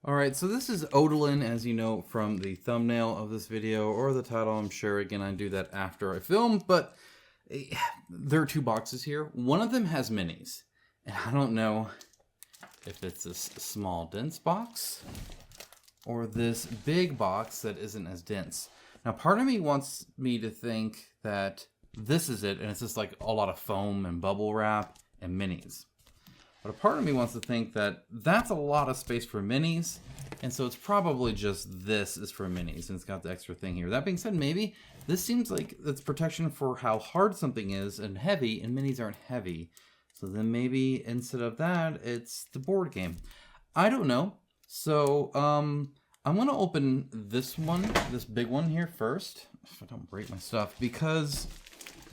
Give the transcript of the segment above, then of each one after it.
Alright, so this is Odalin, as you know from the thumbnail of this video, or the title, I'm sure. Again, I do that after I film, but there are two boxes here. One of them has minis, and I don't know if it's this small, dense box, or this big box that isn't as dense. Now, part of me wants me to think that this is it, and it's just like a lot of foam and bubble wrap and minis. But a part of me wants to think that that's a lot of space for minis, and so it's probably just this is for minis, and it's got the extra thing here. That being said, maybe this seems like it's protection for how hard something is and heavy, and minis aren't heavy. So then maybe instead of that, it's the board game. I don't know. So I'm going to open this one, this big one here first, if I don't break my stuff, because it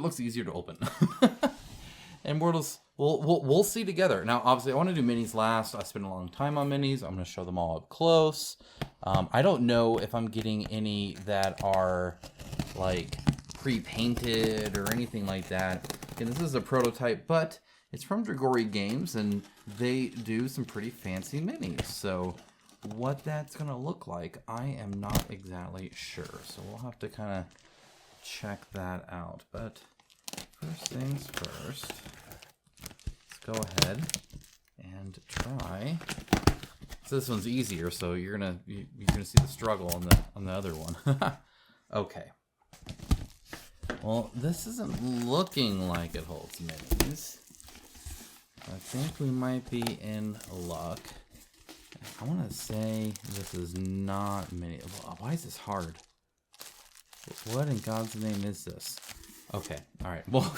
looks easier to open. And we'll see together. Now, obviously, I want to do minis last. I spent a long time on minis. I'm going to show them all up close. I don't know if I'm getting any that are like pre-painted or anything like that. Again, this is a prototype, but it's from Dragori Games, and they do some pretty fancy minis. So what that's going to look like, I am not exactly sure. So we'll have to kind of check that out. But first things first, let's go ahead and try. So this one's easier, so you're gonna see the struggle on the other one. Okay. Well, this isn't looking like it holds minis. I think we might be in luck. I want to say this is not mini. Why is this hard? What in God's name is this? Okay, all right. Well,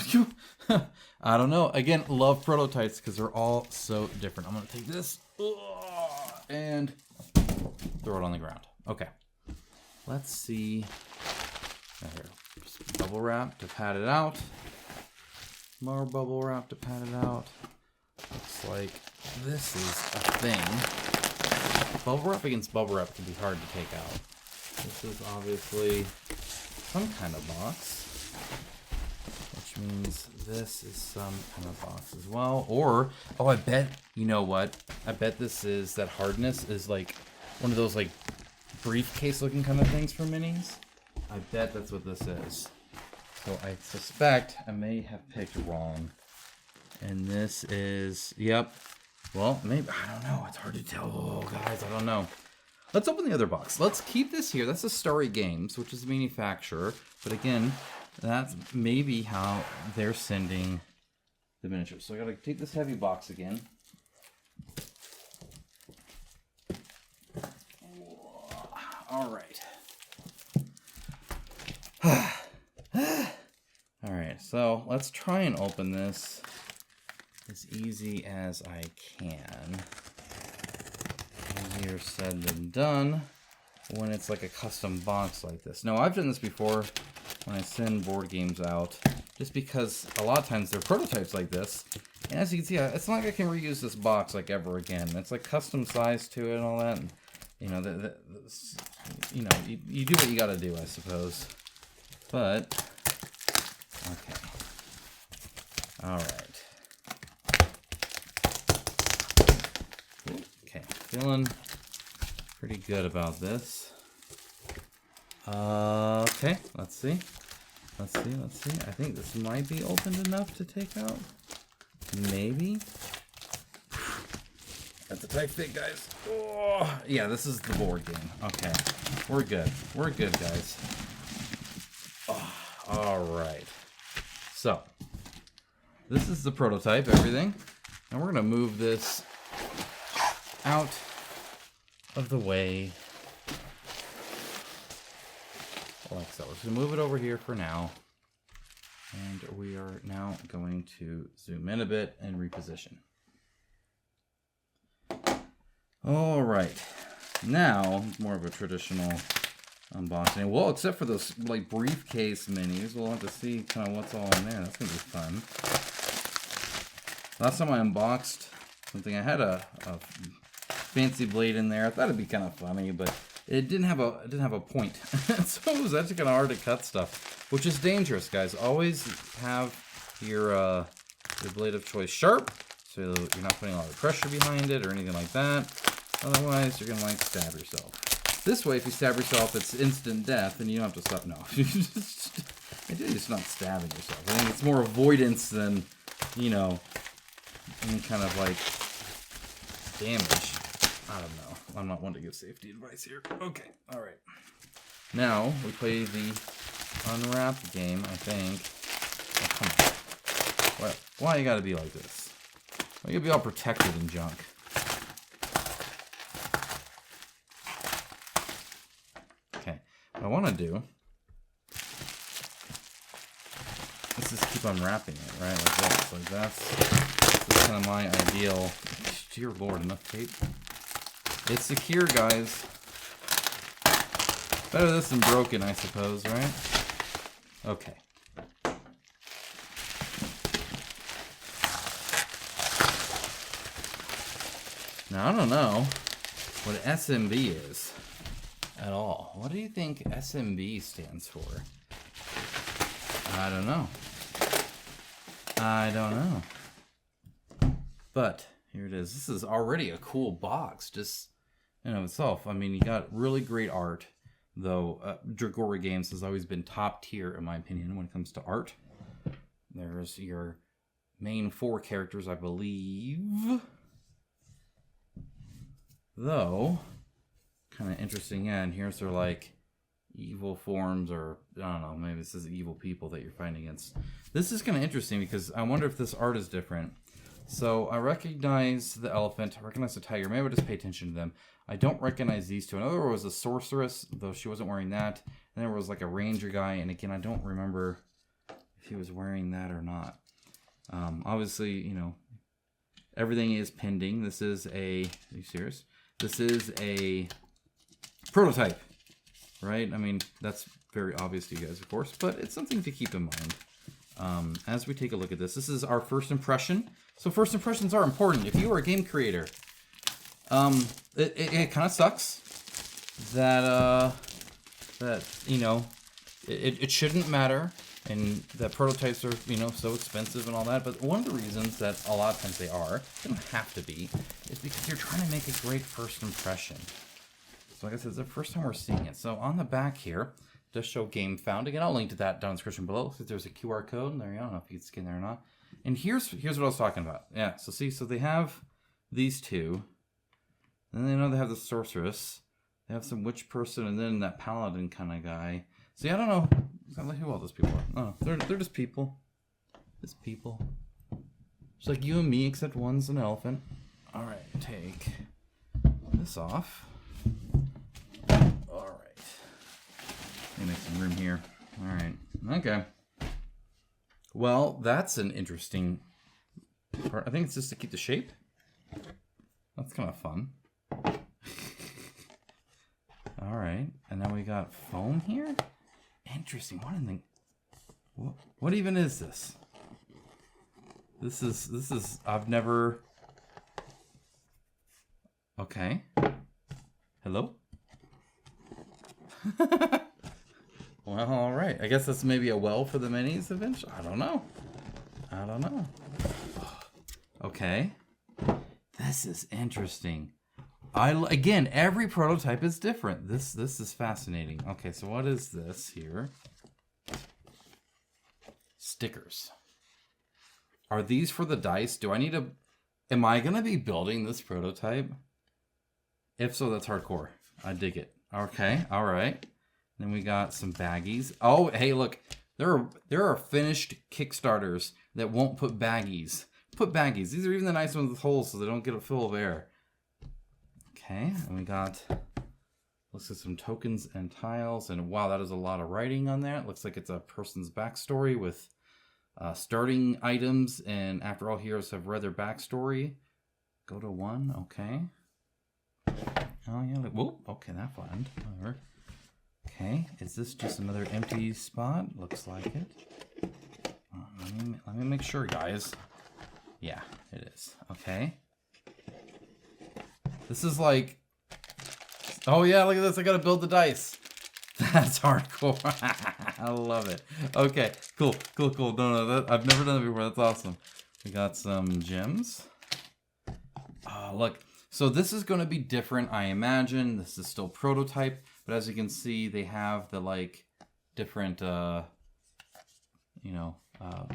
I don't know. Again, love prototypes because they're all so different. I'm going to take this and throw it on the ground. Okay. Let's see. Here. Just bubble wrap to pat it out. More bubble wrap to pat it out. Looks like this is a thing. Bubble wrap against bubble wrap can be hard to take out. This is obviously some kind of box, which means this is some kind of box as well. Or, oh, I bet, you know what? I bet this is, that hardness is like one of those like briefcase looking kind of things for minis. I bet that's what this is. So I suspect I may have picked wrong. And this is, yep. Well, maybe, I don't know. It's hard to tell. Oh, guys, I don't know. Let's open the other box. Let's keep this here. That's the Starry Games, which is the manufacturer. But again, that's maybe how they're sending the miniatures. So I gotta take this heavy box again. All right. All right, so let's try and open this as easy as I can. Easier said than done when it's like a custom box like this. Now, I've done this before when I send board games out, just because a lot of times they're prototypes like this. And as you can see, it's not like I can reuse this box like ever again. It's like custom size to it and all that. And, you know, you do what you got to do, I suppose. But okay, all right. Okay, feeling pretty good about this. Okay, let's see. Let's see. I think this might be opened enough to take out. Maybe. That's a tight fit, guys. Oh, yeah, this is the board game. Okay, we're good. We're good, guys. Oh, all right. So, this is the prototype, everything. And we're going to move this out of the way. Like so. Let's move it over here for now. And we are now going to zoom in a bit and reposition. All right. Now, more of a traditional unboxing. Well, except for those like briefcase minis, we'll have to see kind of what's all in there. That's gonna be fun. Last time I unboxed something, I had a fancy blade in there. I thought it'd be kind of funny, but it didn't have a point, so it was actually kind of hard to cut stuff, which is dangerous, guys. Always have your blade of choice sharp, so you're not putting a lot of pressure behind it or anything like that. Otherwise, you're gonna like stab yourself. This way, if you stab yourself, it's instant death, and you don't have to stop. No, you're just not stabbing yourself. I think it's more avoidance than, you know, any kind of like damage. I don't know. I'm not one to give safety advice here. Okay, all right. Now we play the unwrap game, I think. Oh, come on. Why you gotta be like this? Why you gotta be all protected and junk? Okay, what I want to do is just keep unwrapping it, right? Like this. Like that's kind of my ideal. Dear Lord, enough tape. It's secure, guys. Better this than broken, I suppose, right? Okay. Now, I don't know what SMB is at all. What do you think SMB stands for? I don't know. I don't know. But here it is. This is already a cool box, just in and of itself. I mean, you got really great art, though. Dragori Games has always been top tier, in my opinion, when it comes to art. There's your main 4 characters, I believe. Though, kind of interesting, yeah, and here's their, like, evil forms, or, I don't know, maybe this is evil people that you're fighting against. This is kind of interesting, because I wonder if this art is different. So, I recognize the elephant, I recognize the tiger, maybe I'll just pay attention to them. I don't recognize these two. Another was a sorceress, though she wasn't wearing that. And there was, like, a ranger guy, and again, I don't remember if he was wearing that or not. Obviously, you know, everything is pending. This is a, are you serious? This is a prototype, right? I mean, that's very obvious to you guys, of course, but it's something to keep in mind. As we take a look at this, this is our first impression. So first impressions are important. If you are a game creator, it kind of sucks that, you know, it shouldn't matter, and that prototypes are, you know, so expensive and all that. But one of the reasons that a lot of times they don't have to be, is because you're trying to make a great first impression. So like I said, it's the first time we're seeing it. So on the back here, it does show game found. Again, I'll link to that down in the description below. So there's a QR code, and there you go. I don't know if you can scan there or not. And here's what I was talking about. Yeah, so see, so they have these two. And then they know they have the sorceress. They have some witch person, and then that paladin kind of guy. See, I don't know exactly who all those people are. Oh, they're just people. Just people. Just like you and me, except one's an elephant. All right, take this off. All right. Let me make some room here. All right. Okay. Well, that's an interesting part. I think it's just to keep the shape. That's kind of fun. All right, and then we got foam here. Interesting. What even is this? This is I've never. Okay. Hello. Well, all right. I guess that's maybe a well for the minis eventually. I don't know. Okay. This is interesting. Again, every prototype is different. This is fascinating. Okay, so what is this here? Stickers. Are these for the dice? Am I gonna be building this prototype? If so, that's hardcore. I dig it. Okay, all right. Then we got some baggies. Oh, hey, look. There are finished Kickstarters that won't put baggies. Put baggies. These are even the nice ones with holes so they don't get a full of air. Okay, and we got, looks like some tokens and tiles, and wow, that is a lot of writing on there. It looks like it's a person's backstory with starting items, and after all heroes have read their backstory, go to 1, okay. Oh yeah, whoop, okay, that flattened, whatever. Okay, is this just another empty spot? Looks like it. Let me make sure, guys. Yeah, it is, okay. This is like, oh yeah, look at this. I gotta build the dice. That's hardcore. I love it. Okay, cool. No, I've never done it before. That's awesome. We got some gems. Oh, look. So this is going to be different, I imagine. This is still prototype, but as you can see, they have the like different,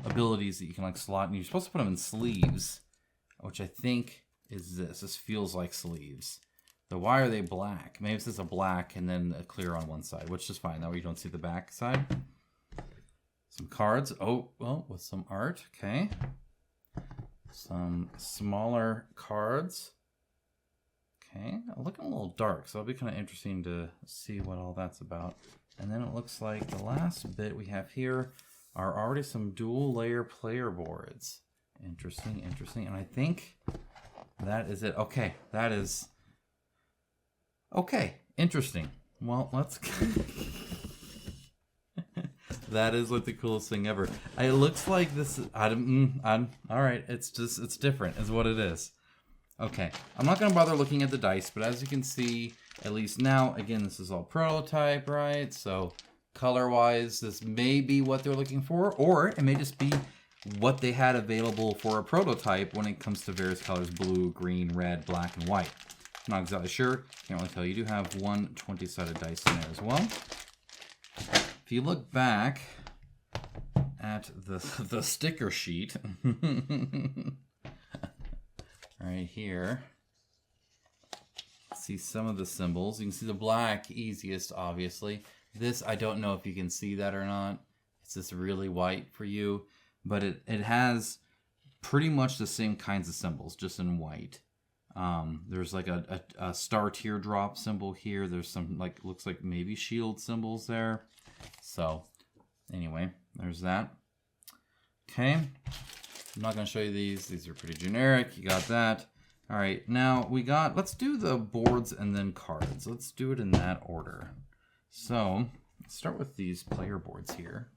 abilities that you can like slot, and you're supposed to put them in sleeves, which I think is this. This feels like sleeves. So why are they black? Maybe this is a black and then a clear on one side, which is fine. That way you don't see the back side. Some cards. Oh, well, with some art. Okay. Some smaller cards. Okay. Looking a little dark, so it'll be kind of interesting to see what all that's about. And then it looks like the last bit we have here are already some dual layer player boards. Interesting, interesting. And I think that is it. Okay, that is... Okay, interesting. Well, let's... That is like the coolest thing ever. It looks like this... Alright, it's different is what it is. Okay, I'm not going to bother looking at the dice, but as you can see, at least now, again, this is all prototype, right? So color-wise, this may be what they're looking for, or it may just be what they had available for a prototype when it comes to various colors: blue, green, red, black, and white. I'm not exactly sure. Can't really tell. You do have one 20-sided dice in there as well. If you look back at the sticker sheet, right here, see some of the symbols. You can see the black easiest, obviously. This, I don't know if you can see that or not. It's just really white for you, but it has pretty much the same kinds of symbols, just in white. There's like a star teardrop symbol here. There's some like, looks like maybe shield symbols there. So anyway, there's that. Okay, I'm not going to show you these. These are pretty generic. You got that. All right, now let's do the boards and then cards. Let's do it in that order. So let's start with these player boards here.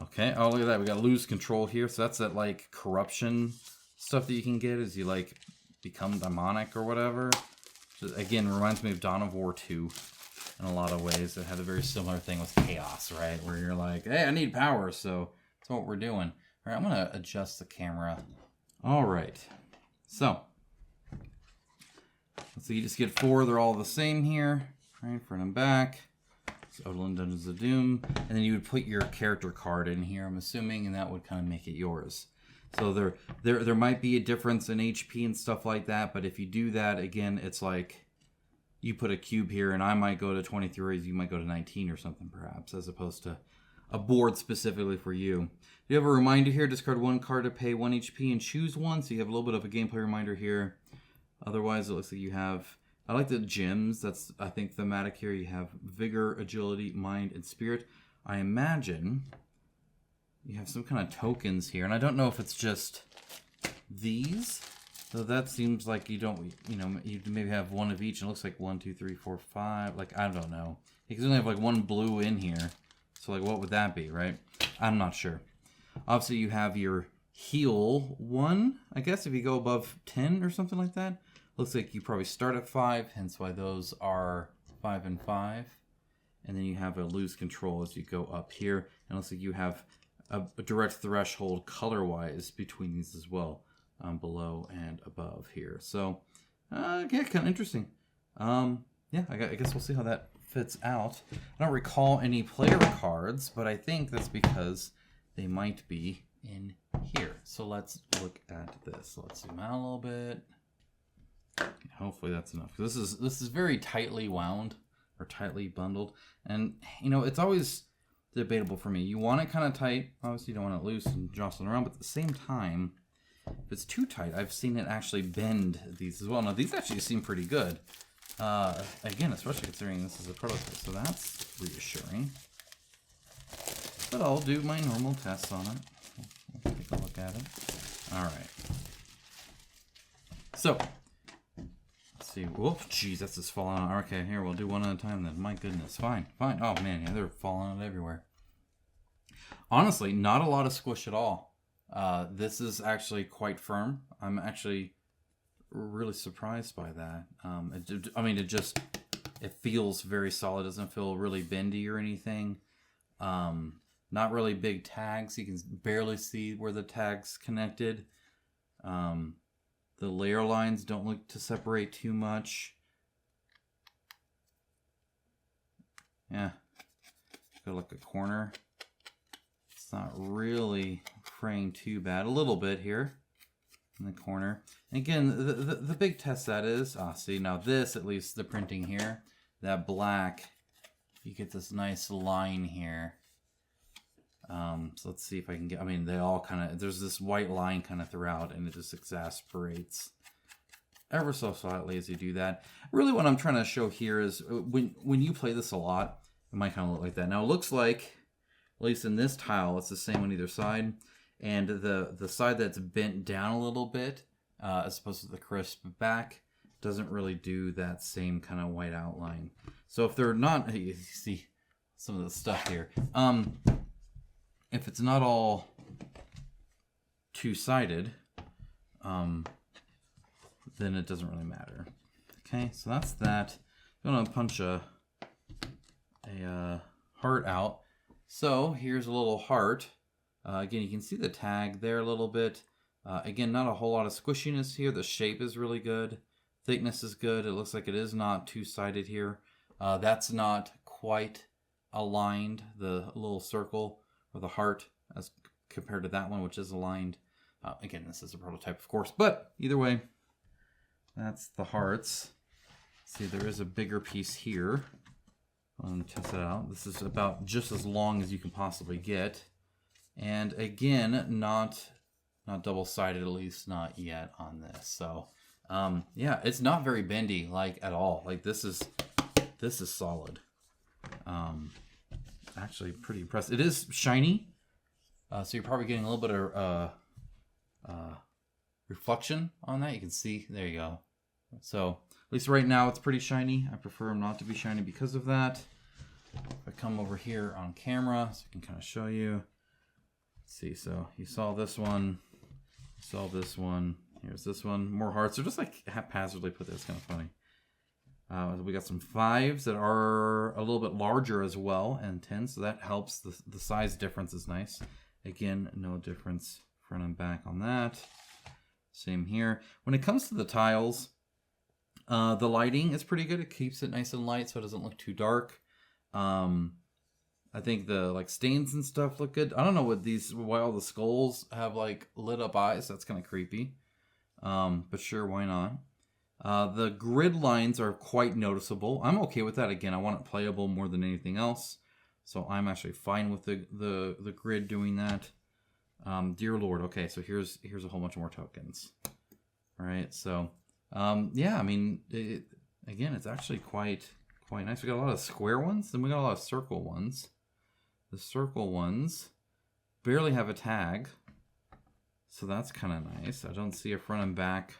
Okay, oh look at that, we got lose control here. So that's that like corruption stuff that you can get as you like become demonic or whatever. Which, again, reminds me of Dawn of War 2 in a lot of ways. It had a very similar thing with chaos, right? Where you're like, hey, I need power, so that's what we're doing. All right, I'm gonna adjust the camera. All right, so you just get 4. They're all the same here, right? Front and back. Odalin Dungeons of Doom, and then you would put your character card in here, I'm assuming, and that would kind of make it yours. So there might be a difference in HP and stuff like that, but if you do that, again, it's like you put a cube here, and I might go to 23, you might go to 19 or something, perhaps, as opposed to a board specifically for you. You have a reminder here: discard 1 card to pay 1 HP and choose 1, so you have a little bit of a gameplay reminder here. Otherwise, it looks like you have... I like the gems. That's, I think, thematic here. You have vigor, agility, mind, and spirit. I imagine you have some kind of tokens here, and I don't know if it's just these. So that seems like you don't, you maybe have 1 of each. And it looks like 1, 2, 3, 4, 5. Like, I don't know. You can only have like 1 blue in here. So like, what would that be, right? I'm not sure. Obviously, you have your heal 1, I guess, if you go above 10 or something like that. Looks like you probably start at 5, hence why those are 5 and 5. And then you have a lose control as you go up here. And it looks like you have a direct threshold color-wise between these as well, below and above here. So, yeah, kind of interesting. Yeah, I guess we'll see how that fits out. I don't recall any player cards, but I think that's because they might be in here. So let's look at this. Let's zoom out a little bit. Hopefully that's enough. This is very tightly wound or tightly bundled, and it's always debatable for me. You want it kind of tight. Obviously, you don't want it loose and jostling around, but at the same time, if it's too tight, I've seen it actually bend these as well. Now these actually seem pretty good. Again, especially considering this is a prototype, so that's reassuring. But I'll do my normal tests on it. We'll take a look at it. All right. So. See, whoop, jeez, that's just falling out. Okay, here, we'll do one at a time then. My goodness, fine. Oh man, yeah, they're falling out everywhere. Honestly, not a lot of squish at all. This is actually quite firm. I'm actually really surprised by that. It just It feels very solid. Doesn't feel really bendy or anything. Not really big tags. You can barely see where the tag's connected. The layer lines don't look to separate too much. Yeah. Got like a corner. It's not really fraying too bad. A little bit here in the corner. And again, the big test that is, see now this, at least the printing here, that black, you get this nice line here. So let's see if I can get, I mean, they all kind of, there's this white line kind of throughout, and it just exasperates ever so slightly as you do that. Really what I'm trying to show here is when you play this a lot, it might kind of look like that. Now it looks like, at least in this tile, it's the same on either side. And the side that's bent down a little bit, as opposed to the crisp back, doesn't really do that same kind of white outline. So if they're not, you see some of the stuff here. If it's not all two-sided, then it doesn't really matter. Okay, so that's that. I'm gonna punch a heart out. So here's a little heart. Again, you can see the tag there a little bit. Again, not a whole lot of squishiness here. The shape is really good. Thickness is good. It looks like it is not two-sided here. That's not quite aligned, the little circle or the heart, as compared to that one, which is aligned. Again, this is a prototype, of course, but either way, that's the hearts. See, there is a bigger piece here. I'm going to test it out. This is about just as long as you can possibly get. And again, not double-sided, at least not yet on this. So, yeah, it's not very bendy, like, at all. Like, this is solid. Actually pretty impressed. It is shiny, so you're probably getting a little bit of reflection on that. You can see, there you go. So at least right now it's pretty shiny. I prefer them not to be shiny because of that. If I come over here on camera, so I can kind of show you. Let's see, so you saw this one, you saw this one, here's this one, more hearts. They're just like haphazardly put there. It's kind of funny. We got some 5s that are a little bit larger as well, and 10s, so that helps. The size difference is nice. Again, no difference front and back on that. Same here. When it comes to the tiles, the lighting is pretty good. It keeps it nice and light so it doesn't look too dark. I think the stains and stuff look good. I don't know why all the skulls have lit up eyes. That's kind of creepy. But sure, why not? The grid lines are quite noticeable. I'm okay with that. Again, I want it playable more than anything else. So I'm actually fine with the grid doing that. Dear Lord. Okay, so here's a whole bunch more tokens. All right, so yeah, I mean, again, it's actually quite nice. We got a lot of square ones, then we got a lot of circle ones. The circle ones barely have a tag, so that's kind of nice. I don't see a front and back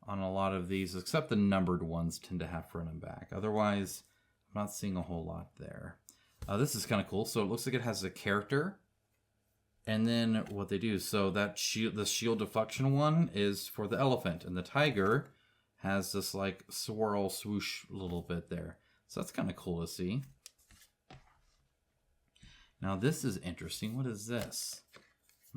on a lot of these, except the numbered ones tend to have front and back. Otherwise, I'm not seeing a whole lot there. This is kind of cool. So it looks like it has a character. And then what they do, so that the shield deflection one is for the elephant. And the tiger has this swirl swoosh little bit there. So that's kind of cool to see. Now this is interesting. What is this?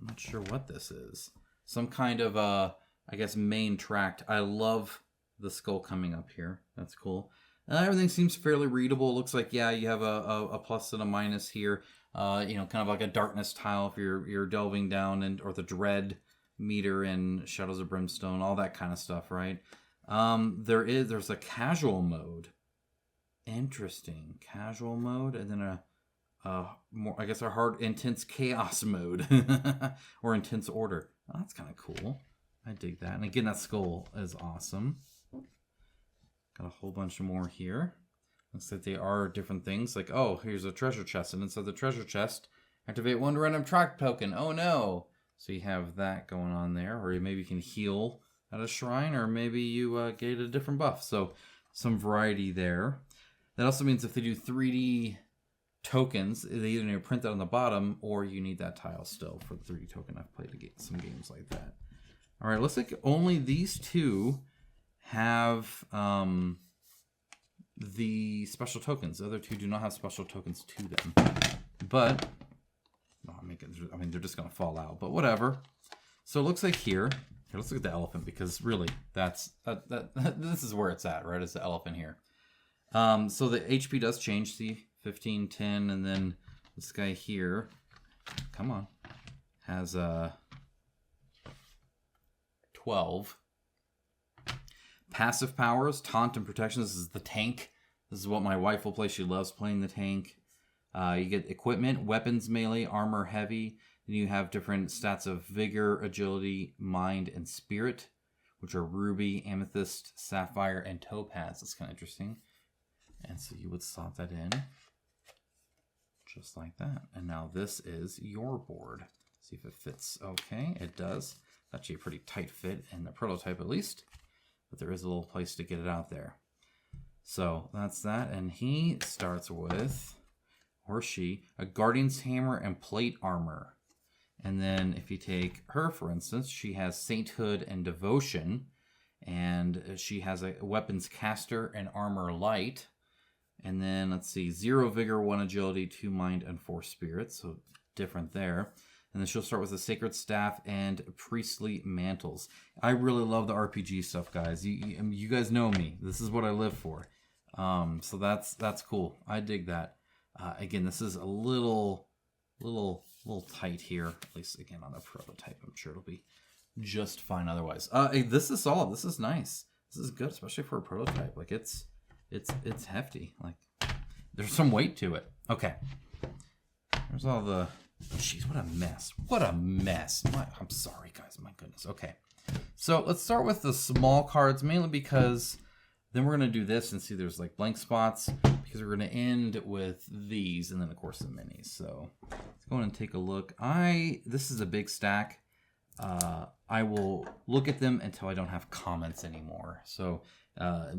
I'm not sure what this is. Some kind of I guess main tract. I love the skull coming up here. That's cool. Everything seems fairly readable. It looks like, yeah, you have a plus and a minus here. You know, kind of like a darkness tile if you're delving down, or the dread meter in Shadows of Brimstone, all that kind of stuff, right? There's a casual mode. Interesting. Casual mode, and then more, I guess, a hard, intense chaos mode. Or intense order. Oh, that's kind of cool. I dig that. And again, that skull is awesome. Got a whole bunch more here. Looks like they are different things. Like, oh, here's a treasure chest. And inside the treasure chest, activate 1 random track token. Oh, no. So you have that going on there. Or maybe you can heal at a shrine. Or maybe you get a different buff. So some variety there. That also means if they do 3D tokens, they either need to print that on the bottom, or you need that tile still for the 3D token. I've played some games like that. All right, looks like only these two have the special tokens. The other two do not have special tokens to them. But, I mean, they're just going to fall out. But whatever. So it looks like here, let's look at the elephant, because really, this is where it's at, right? It's the elephant here. So the HP does change. See, 15, 10, and then this guy here, come on, has 12. Passive powers, taunt and protection. This is the tank. This is what my wife will play. She loves playing the tank. You get equipment, weapons, melee, armor, heavy. Then you have different stats of vigor, agility, mind, and spirit, which are ruby, amethyst, sapphire, and topaz. That's kind of interesting. And so you would slot that in just like that. And now this is your board. See if it fits okay. It does. Actually a pretty tight fit in the prototype at least. But there is a little place to get it out there. So that's that. And he starts with, or she, a Guardian's Hammer and Plate Armor. And then if you take her, for instance, she has Sainthood and Devotion. And she has a Weapons Caster and Armor Light. And then, let's see, 0 Vigor, 1 Agility, 2 Mind, and 4 Spirit. So different there. And then she'll start with a Sacred Staff and Priestly Mantles. I really love the RPG stuff, guys. You guys know me. This is what I live for. So that's cool. I dig that. Again, this is a little tight here. At least, again, on the prototype. I'm sure it'll be just fine otherwise. This is solid. This is nice. This is good, especially for a prototype. Like, it's hefty. Like, there's some weight to it. Okay. There's all the... Jeez, what a mess. What a mess. I'm sorry, guys. My goodness. Okay. So let's start with the small cards, mainly because then we're going to do this and see there's like blank spots, because we're going to end with these and then, of course, the minis. So let's go and take a look. This is a big stack. I will look at them until I don't have comments anymore. So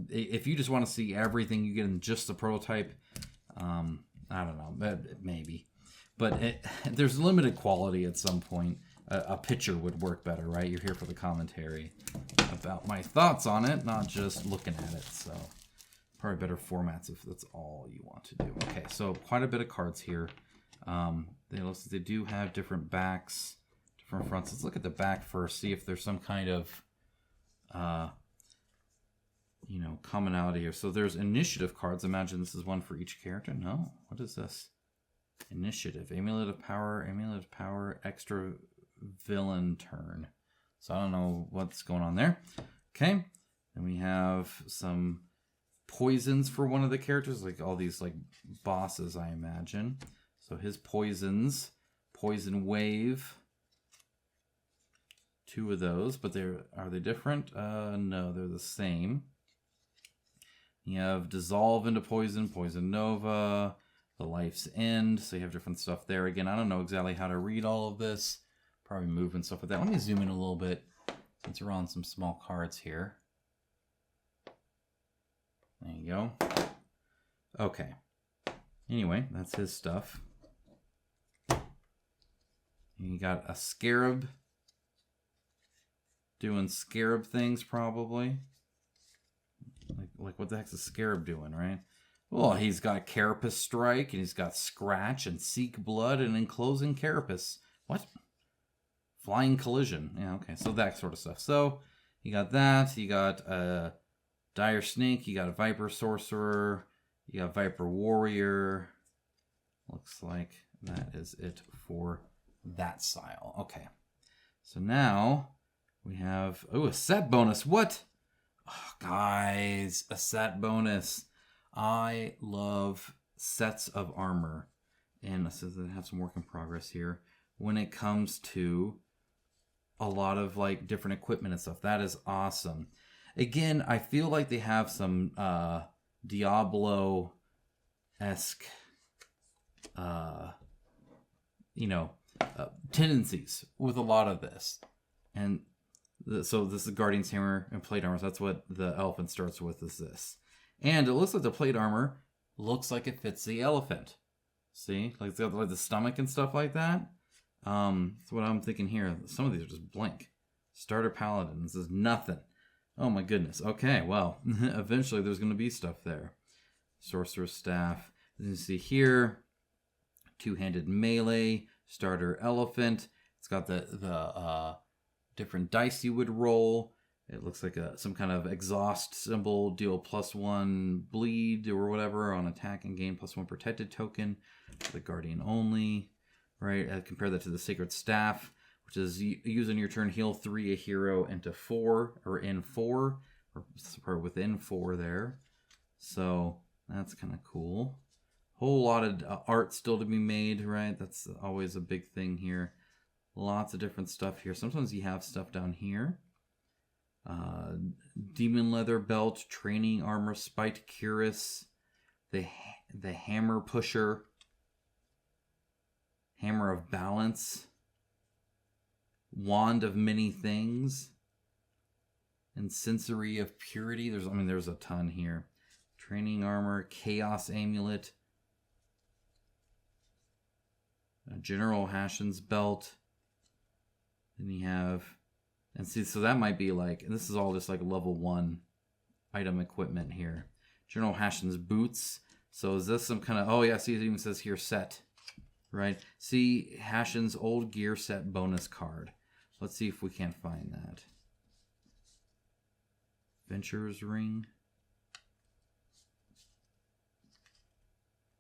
if you just want to see everything you get in just the prototype, I don't know, maybe. But there's limited quality at some point. A picture would work better, right? You're here for the commentary about my thoughts on it, not just looking at it. So probably better formats if that's all you want to do. Okay, so quite a bit of cards here. They do have different backs, different fronts. Let's look at the back first, see if there's some kind of commonality here. So there's initiative cards. Imagine this is one for each character. No, what is this? Initiative, Amulet of Power, extra villain turn. So I don't know what's going on there. Okay, and we have some poisons for one of the characters, like all these like bosses, I imagine. So his poisons, Poison Wave, 2 of those, but are they different? No, they're the same. You have Dissolve into Poison, Poison Nova, the Life's End, so you have different stuff there. Again, I don't know exactly how to read all of this. Probably move and stuff like that. Let me zoom in a little bit since we're on some small cards here. There you go. Okay. Anyway, that's his stuff. You got a Scarab doing Scarab things, probably. Like what the heck's a Scarab doing, right? Well, he's got Carapace Strike, and he's got Scratch, and Seek Blood, and Enclosing Carapace. What? Flying Collision. Yeah, okay, so that sort of stuff. So, you got that. You got Dire Snake. You got a Viper Sorcerer. You got Viper Warrior. Looks like that is it for that style. Okay. So now, we have... Oh, a set bonus. What? Oh, guys, a set bonus. I love sets of armor, and it says that I have some work in progress here when it comes to a lot of like different equipment and stuff. That is awesome. Again, I feel like they have some Diablo-esque tendencies with a lot of this. And so this is Guardian's Hammer and Plate Armor. So that's what the elephant starts with, is this. And it looks like the plate armor looks like it fits the elephant. See? Like it's got like the stomach and stuff like that. That's what I'm thinking here. Some of these are just blank. Starter Paladin. This is nothing. Oh my goodness. Okay, well, eventually there's going to be stuff there. Sorcerer's Staff. As you see here, two-handed melee, starter elephant. It's got the different dice you would roll. It looks like some kind of exhaust symbol. Deal +1 bleed or whatever on attack and gain +1 protected token. The Guardian only, right? Compare that to the Sacred Staff, which is use on your turn, heal 3 a hero into 4 or in 4 or within 4 there. So that's kind of cool. Whole lot of art still to be made, right? That's always a big thing here. Lots of different stuff here. Sometimes you have stuff down here. Demon leather belt, training armor, spiked cuirass, the hammer pusher, hammer of balance, wand of many things, and sensory of purity. There's a ton here. Training armor, chaos amulet, General Hashin's belt. Then you have, and see, so that might be like, and this is all just like level 1 item equipment here. General Hashin's boots. So is this some kind of, oh yeah, see, it even says here set, right? See, Hashin's old gear set bonus card. Let's see if we can't find that. Venture's ring.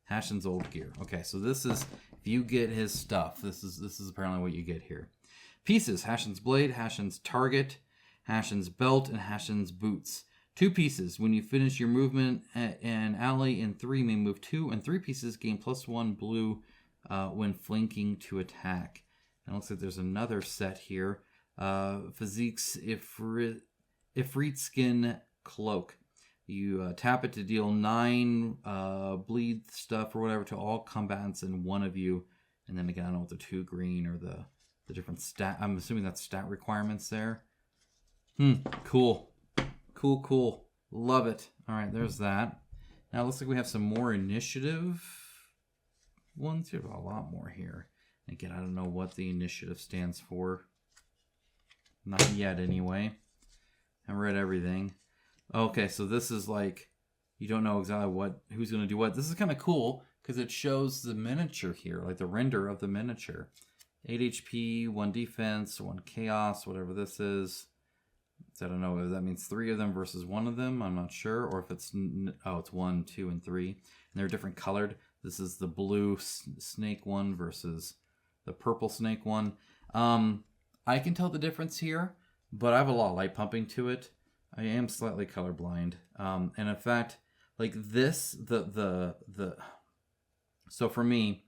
Hashin's old gear. Okay, so this is, if you get his stuff, this is apparently what you get here. Pieces: Hashin's blade, Hashin's target, Hashin's belt, and Hashin's boots. 2 pieces. When you finish your movement, an ally in 3 may move 2 and 3 pieces, gain +1 blue when flanking to attack. And it looks like there's another set here. Physique's Ifrit Skin Cloak. You tap it to deal 9 bleed stuff or whatever to all combatants and one of you. And then again, I don't know what the 2 green or the different stat. I'm assuming that's stat requirements there. Cool. Cool. Love it. All right, there's that. Now it looks like we have some more initiative ones here. A lot more here. Again, I don't know what the initiative stands for. Not yet, anyway. I haven't read everything. Okay, so this is like, you don't know exactly who's going to do what. This is kind of cool because it shows the miniature here, like the render of the miniature. 8 HP, 1 defense, 1 chaos, whatever this is. So I don't know if that means 3 of them versus 1 of them. I'm not sure. Or if it's, it's 1, 2, and 3. And they're different colored. This is the blue snake one versus the purple snake one. I can tell the difference here, but I have a lot of light pumping to it. I am slightly colorblind. And in fact, like this, so for me,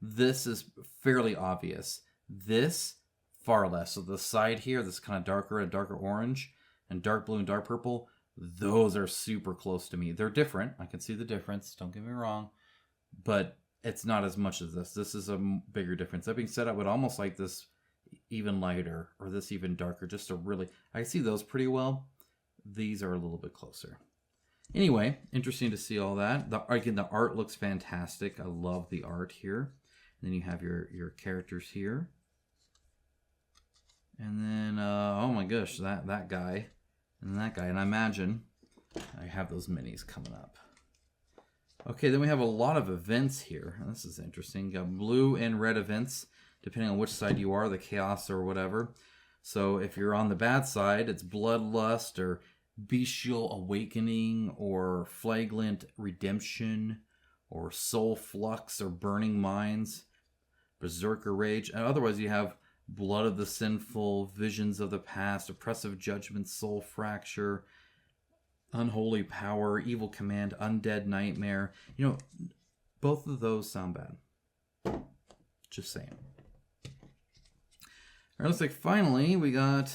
this is fairly obvious. This, far less. So the side here, this kind of darker orange, and dark blue and dark purple, those are super close to me. They're different. I can see the difference. Don't get me wrong. But it's not as much as this. This is a bigger difference. That being said, I would almost like this even lighter, or this even darker, just to really, I see those pretty well. These are a little bit closer. Anyway, interesting to see all that. Again, the art looks fantastic. I love the art here. And then you have your characters here. And then, oh my gosh, that guy and that guy. And I imagine I have those minis coming up. Okay, then we have a lot of events here. This is interesting. You got blue and red events, depending on which side you are, the chaos or whatever. So if you're on the bad side, it's bloodlust or bestial awakening or flagrant redemption or soul flux or burning minds, berserker rage. And otherwise you have blood of the sinful, visions of the past, oppressive judgment, soul fracture, unholy power, evil command, undead nightmare. You know, both of those sound bad. Just saying. All right, looks like finally we got,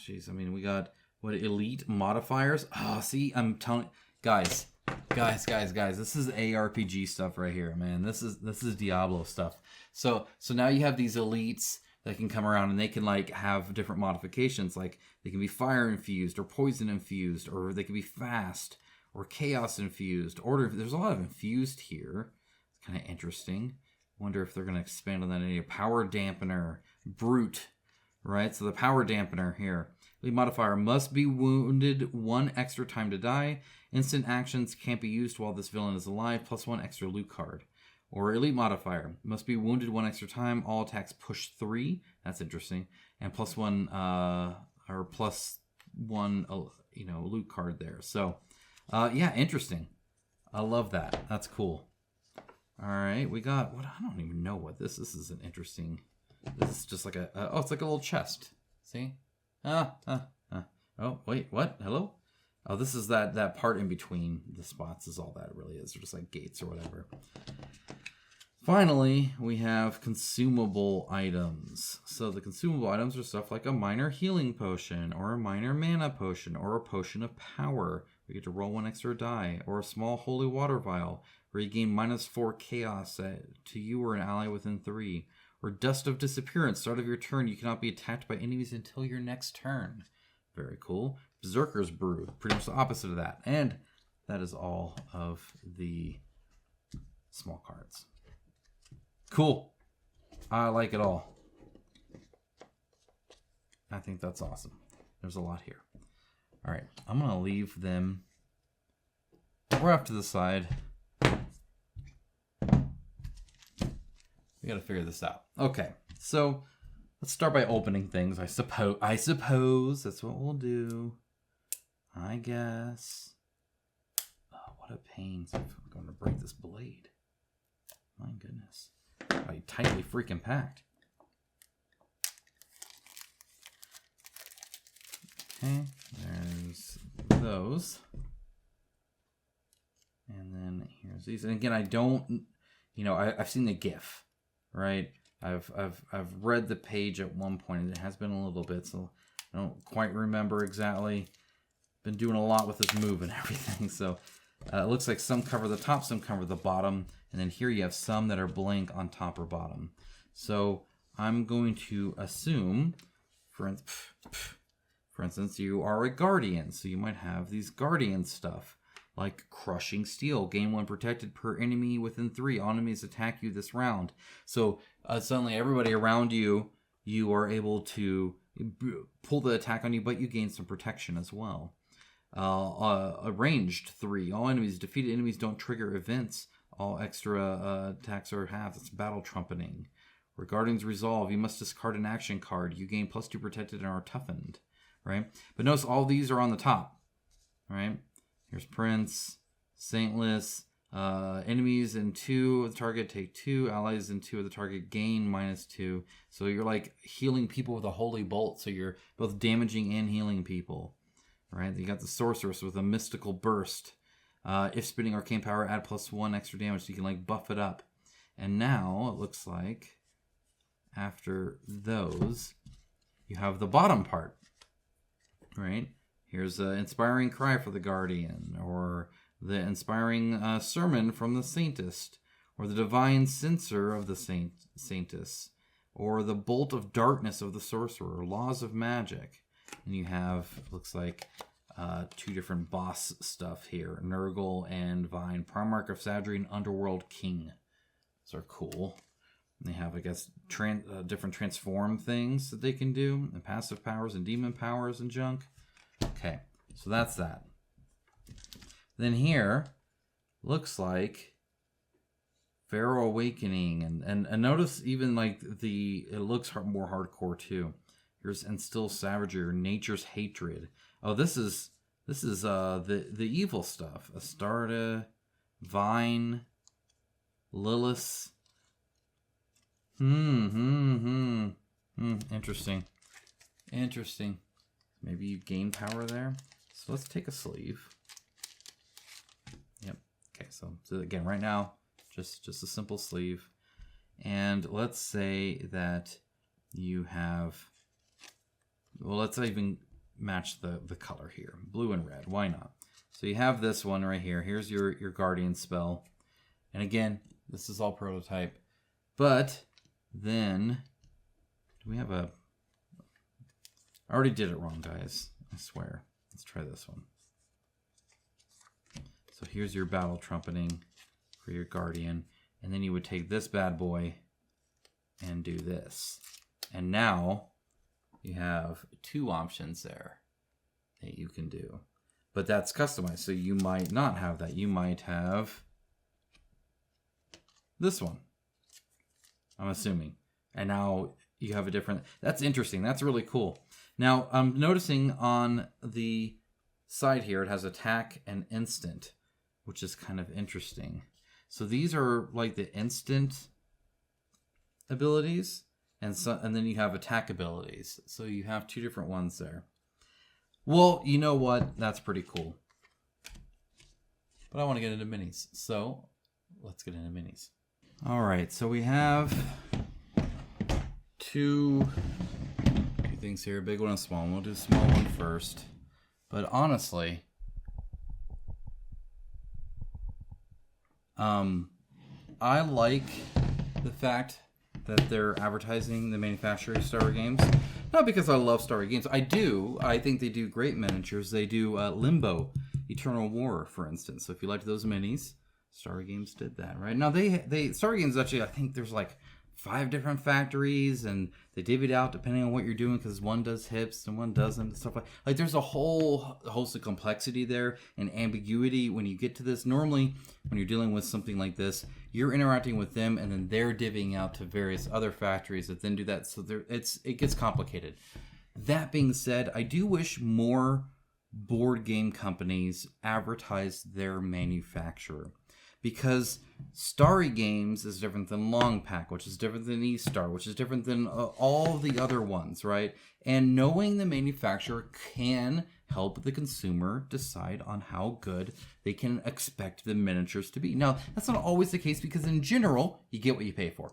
we got what, elite modifiers. See, I'm telling guys, this is ARPG stuff right here, man. This is Diablo stuff. So now you have these elites that can come around and they can like have different modifications. Like they can be fire infused or poison infused, or they can be fast or chaos infused. Order. There's a lot of infused here. It's kind of interesting. Wonder if they're going to expand on that. Any power dampener, brute, right? So the power dampener here. Elite modifier, must be wounded 1 extra time to die. Instant actions can't be used while this villain is alive, plus 1 extra loot card. Or elite modifier, must be wounded 1 extra time. All attacks push 3. That's interesting. And plus 1, or plus 1, loot card there. So, yeah, interesting. I love that. That's cool. All right, we got what? I don't even know what this. This is an interesting. This is just like it's like a little chest. See? Oh, wait, what? Hello? Oh, this is that part in between the spots is all that really is. They're just like gates or whatever. Finally, we have consumable items. So the consumable items are stuff like a minor healing potion, or a minor mana potion, or a potion of power. We get to roll 1 extra die, or a small holy water vial, where you gain -4 chaos to you or an ally within 3. Or Dust of Disappearance. Start of your turn, you cannot be attacked by enemies until your next turn. Very cool. Berserker's Brew. Pretty much the opposite of that. And that is all of the small cards. Cool. I like it all. I think that's awesome. There's a lot here. All right. I'm going to leave them. We're off to the side. We got to figure this out. Okay. So let's start by opening things. I suppose that's what we'll do. I guess. Oh, what a pain. I'm going to break this blade. My goodness. Like tightly freaking packed. Okay, there's those. And then here's these. And again, I don't, I've seen the GIF, right? I've read the page at one point, and it has been a little bit, so I don't quite remember exactly. Been doing a lot with this move and everything, so it looks like some cover the top, some cover the bottom. And then here you have some that are blank on top or bottom. So I'm going to assume, for instance, you are a guardian. So you might have these guardian stuff, like Crushing Steel. Gain 1 protected per enemy within 3. All enemies attack you this round. So suddenly everybody around you, you are able to pull the attack on you, but you gain some protection as well. A ranged 3. All defeated enemies don't trigger events. All extra attacks are half. It's battle trumpeting. Regarding Resolve, you must discard an action card. You gain +2 protected and are toughened. Right? But notice all these are on the top. Right? Here's Prince, Saintless. Enemies in 2 of the target take 2. Allies in 2 of the target gain -2. So you're like healing people with a holy bolt. So you're both damaging and healing people. Right? You got the Sorceress with a mystical burst. If spinning arcane power, add +1 extra damage, so you can like buff it up. And now it looks like after those, you have the bottom part, right? Here's an inspiring cry for the guardian, or the inspiring sermon from the saintist, or the divine censor of the saintess, or the bolt of darkness of the sorcerer, or laws of magic. And you have, it looks like, 2 different boss stuff here. Nurgle and Vine. Primarch of Sadri and Underworld King. Those are cool. And they have, I guess, different transform things that they can do. And passive powers and demon powers and junk. Okay, so that's that. Then here, looks like Pharaoh Awakening. And notice even like it looks more hardcore too. Here's Instill Savagery, or Nature's Hatred. Oh, this is the evil stuff. Astarta, Vine, Lilith. Interesting. Maybe you gain power there. So let's take a sleeve. Yep. Okay, so again, right now, just a simple sleeve. And let's say that you have, well, let's even match the color here. Blue and red. Why not? So you have this one right here. Here's your guardian spell. And again, this is all prototype. But then, do we have a... I already did it wrong, guys. I swear. Let's try this one. So here's your battle trumpeting for your guardian. And then you would take this bad boy and do this. And now you have 2 options there that you can do. But that's customized, so you might not have that. You might have this one, I'm assuming. And now you have a different... That's interesting. That's really cool. Now, I'm noticing on the side here, it has attack and instant, which is kind of interesting. So these are like the instant abilities, and then you have attack abilities. So you have 2 different ones there. Well, you know what? That's pretty cool. But I want to get into minis, so let's get into minis. All right, so we have two things here, a big one and a small one. We'll do the small one first. But honestly, I like the fact that they're advertising the manufacturer of Star Wars games. Not because I love Star Wars games. I do. I think they do great miniatures. They do Limbo, Eternal War, for instance. So if you liked those minis, Star Wars games did that, right? Now, Star Wars games actually, I think there's like 5 different factories, and they divvy it out depending on what you're doing, because one does hips and one doesn't, and stuff like there's a whole host of complexity there and ambiguity when you get to this. Normally, when you're dealing with something like this, you're interacting with them, and then they're divvying out to various other factories that then do that. So it gets complicated. That being said, I do wish more board game companies advertise their manufacturer. Because Starry Games is different than Long Pack, which is different than E-Star, which is different than all the other ones, right? And knowing the manufacturer can help the consumer decide on how good they can expect the miniatures to be. Now, that's not always the case, because in general, you get what you pay for.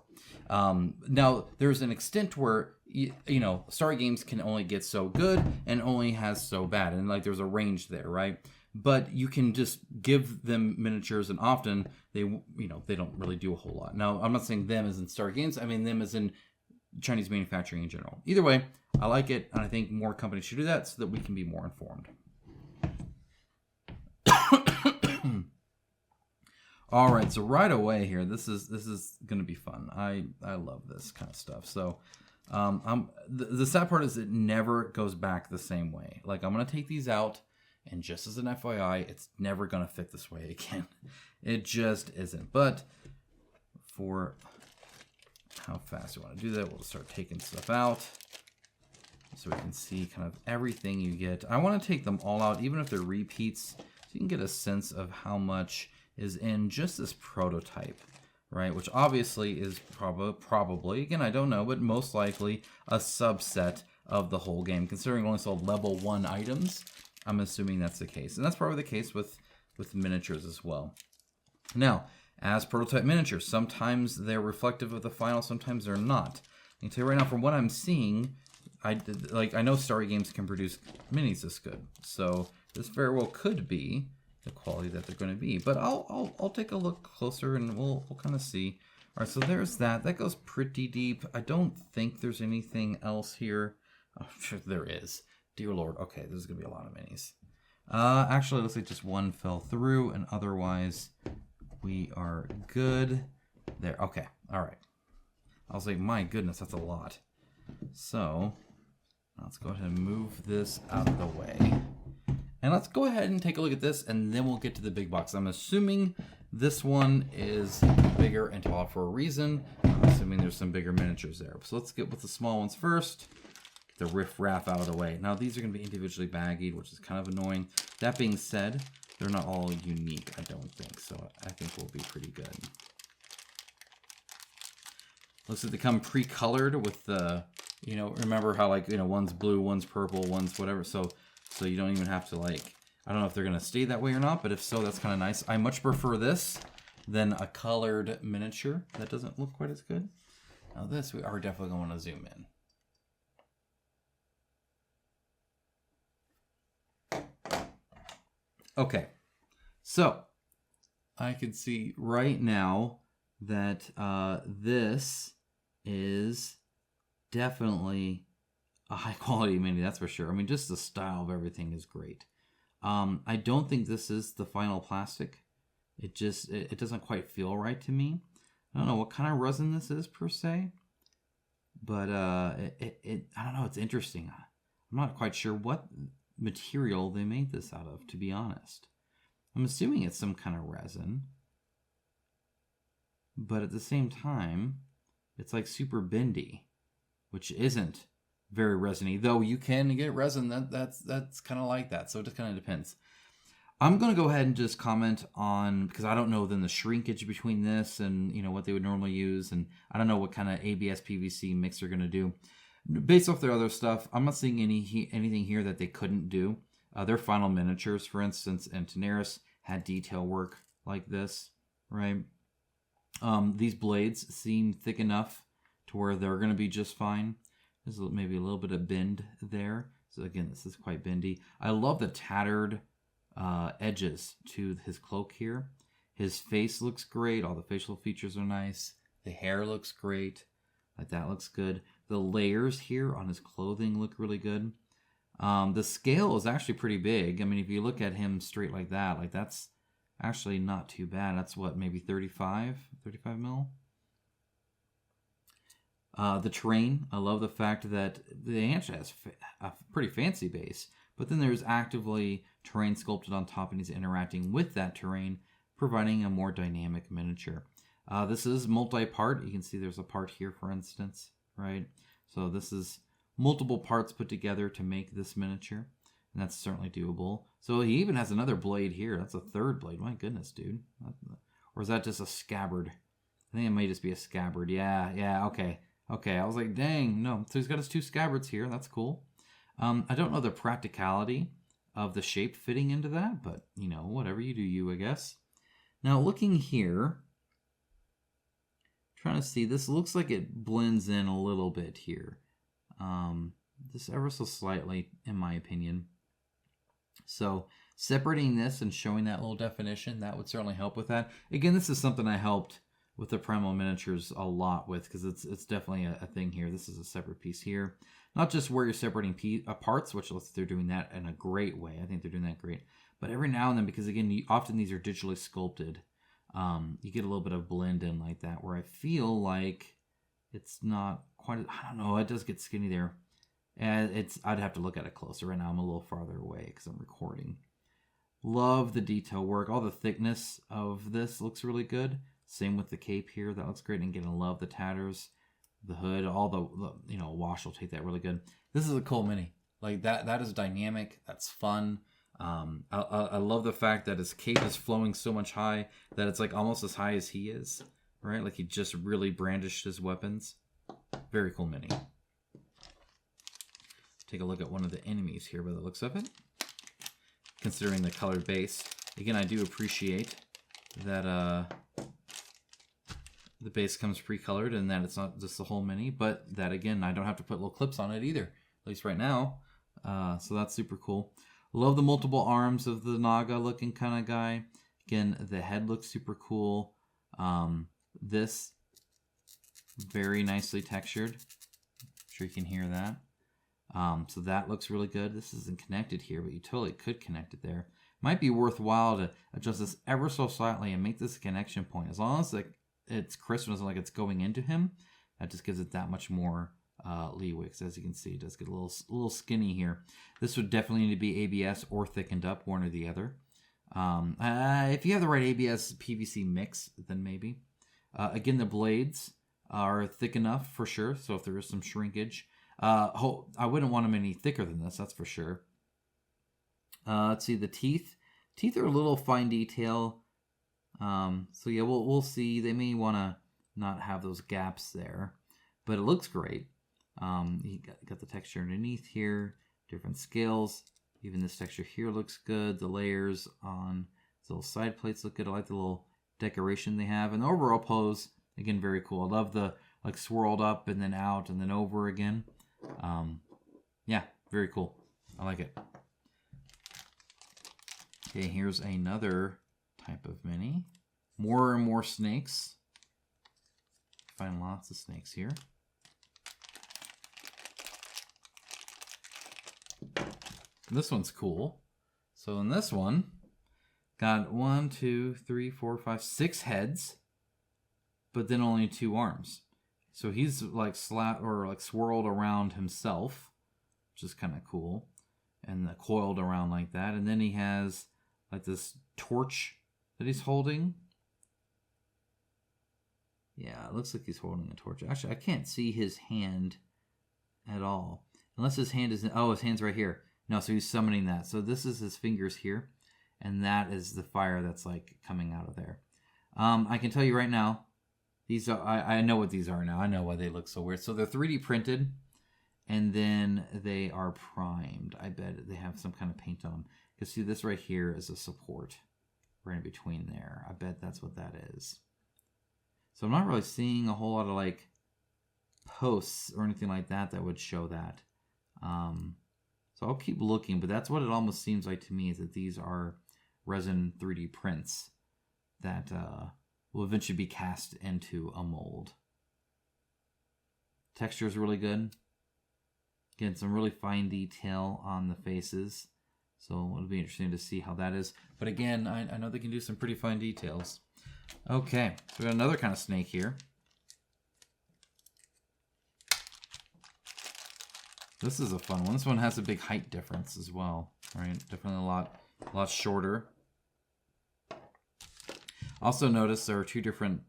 Now, there's an extent where, you know, Starry Games can only get so good and only has so bad. And like there's a range there, right? But you can just give them miniatures, and often they don't really do a whole lot. Now, I'm not saying them as in Star Games. I mean them as in Chinese manufacturing in general. Either way, I like it, and I think more companies should do that so that we can be more informed. All right, so right away here, this is going to be fun. I love this kind of stuff. So the sad part is it never goes back the same way. Like, I'm going to take these out. And just as an FYI, it's never going to fit this way again. It just isn't. But for how fast you want to do that, we'll start taking stuff out so we can see kind of everything you get. I want to take them all out, even if they're repeats, so you can get a sense of how much is in just this prototype, right? Which obviously is probably, again, I don't know, but most likely a subset of the whole game. Considering we only sold level 1 items, I'm assuming that's the case. And that's probably the case with miniatures as well. Now, as prototype miniatures, sometimes they're reflective of the final, sometimes they're not. I can tell you right now, from what I'm seeing, I know Starry Games can produce minis this good. So this very well could be the quality that they're going to be. But I'll take a look closer, and we'll kind of see. All right, so there's that. That goes pretty deep. I don't think there's anything else here. Oh, sure there is. Dear Lord. Okay, there's going to be a lot of minis. Actually, it looks like just one fell through, and otherwise we are good. There. Okay. All right. I was like, my goodness, that's a lot. So let's go ahead and move this out of the way. And let's go ahead and take a look at this, and then we'll get to the big box. I'm assuming this one is bigger and taller for a reason. I'm assuming there's some bigger miniatures there. So let's get with the small ones first. The riff-raff out of the way. Now, these are going to be individually baggied, which is kind of annoying. That being said, they're not all unique, I don't think. So I think we'll be pretty good. Looks like they come pre-colored with the, remember how, one's blue, one's purple, one's whatever. So you don't even have to, I don't know if they're going to stay that way or not, but if so, that's kind of nice. I much prefer this than a colored miniature. That doesn't look quite as good. Now this, we are definitely going to want to zoom in. Okay, so I can see right now that this is definitely a high quality mini, that's for sure. I mean, just the style of everything is great. I don't think this is the final plastic. It doesn't quite feel right to me. I don't know what kind of resin this is per se, But I don't know. It's interesting. I'm not quite sure what material they made this out of, to be honest. I'm assuming it's some kind of resin. But at the same time, it's like super bendy, which isn't very resiny. Though you can get resin that's kind of like that. So it just kind of depends. I'm going to go ahead and just comment on, because I don't know then the shrinkage between this and, you know, what they would normally use. And I don't know what kind of ABS PVC mix they're going to do. Based off their other stuff, I'm not seeing anything here that they couldn't do. Their final miniatures, for instance, and Daenerys had detail work like this, right? These blades seem thick enough to where they're going to be just fine. There's maybe a little bit of bend there. So again, this is quite bendy. I love the tattered edges to his cloak here. His face looks great. All the facial features are nice. The hair looks great. Like that looks good. The layers here on his clothing look really good. The scale is actually pretty big. I mean, if you look at him straight like that, like that's actually not too bad. That's what, maybe 35 mil? The terrain, I love the fact that the actually has a pretty fancy base, but then there's actively terrain sculpted on top and he's interacting with that terrain, providing a more dynamic miniature. This is multi-part. You can see there's a part here, for instance, right? So this is multiple parts put together to make this miniature, and that's certainly doable. So he even has another blade here. That's a third blade. My goodness, dude. Or is that just a scabbard? I think it might just be a scabbard. Yeah, okay. Okay, I was like, dang, no. So he's got his two scabbards here. That's cool. I don't know the practicality of the shape fitting into that, but, you know, whatever you do, you, I guess. Now, looking here, trying to see, this looks like it blends in a little bit here. Just ever so slightly, in my opinion. So, separating this and showing that little definition, that would certainly help with that. Again, this is something I helped with the Primal Miniatures a lot with, because it's definitely a thing here. This is a separate piece here. Not just where you're separating parts, which they're doing that in a great way. I think they're doing that great. But every now and then, because again, often these are digitally sculpted, you get a little bit of blend in like that, where I feel like it's not quite, I don't know, it does get skinny there. And I'd have to look at it closer. Right now I'm a little farther away because I'm recording. Love the detail work. All the thickness of this looks really good. Same with the cape here. That looks great. And again, I love the tatters, the hood, all the you know, wash will take that really good. This is a cool mini. Like that is dynamic. That's fun. I love the fact that his cape is flowing so much high that it's like almost as high as he is, right? Like he just really brandished his weapons. Very cool mini. Take a look at one of the enemies here by the looks of it. Considering the colored base. Again, I do appreciate that the base comes pre-colored and that it's not just the whole mini, but that again, I don't have to put little clips on it either, at least right now. So that's super cool. Love the multiple arms of the Naga looking kind of guy. Again, the head looks super cool. This, very nicely textured. I'm sure you can hear that. So that looks really good. This isn't connected here, but you totally could connect it there. Might be worthwhile to adjust this ever so slightly and make this a connection point. As long as it's crisp and it's like it's going into him, that just gives it that much more leeway. Because as you can see, it does get a little skinny here. This would definitely need to be ABS or thickened up, one or the other. If you have the right ABS PVC mix, then maybe. Again, the blades are thick enough for sure. So if there is some shrinkage, I wouldn't want them any thicker than this, that's for sure. Let's see, the teeth. Teeth are a little fine detail. So yeah, we'll see. They may want to not have those gaps there, but it looks great. You got the texture underneath here, different scales. Even this texture here looks good. The layers on these little side plates look good. I like the little decoration they have. And the overall pose, again, very cool. I love the like swirled up and then out and then over again. Yeah, very cool. I like it. Okay, here's another type of mini. More and more snakes. Find lots of snakes here. This one's cool. So in this one, got 1, 2, 3, 4, 5, 6 heads, but then only 2 arms. So he's like swirled around himself, which is kind of cool, and coiled around like that. And then he has like this torch that he's holding. Yeah, it looks like he's holding a torch. Actually, I can't see his hand at all. Unless his hand is... Oh, his hand's right here. No, so he's summoning that. So this is his fingers here. And that is the fire that's like coming out of there. I can tell you right now, these are... I know what these are now. I know why they look so weird. So they're 3D printed. And then they are primed. I bet they have some kind of paint on them. Because see, this right here is a support. Right in between there. I bet that's what that is. So I'm not really seeing a whole lot of like posts or anything like that that would show that. So I'll keep looking, but that's what it almost seems like to me, is that these are resin 3D prints that will eventually be cast into a mold. Texture is really good. Again, some really fine detail on the faces. So it'll be interesting to see how that is. But again, I know they can do some pretty fine details. Okay, so we got another kind of snake here. This is a fun one. This one has a big height difference as well, right? Definitely a lot shorter. Also notice there are two different,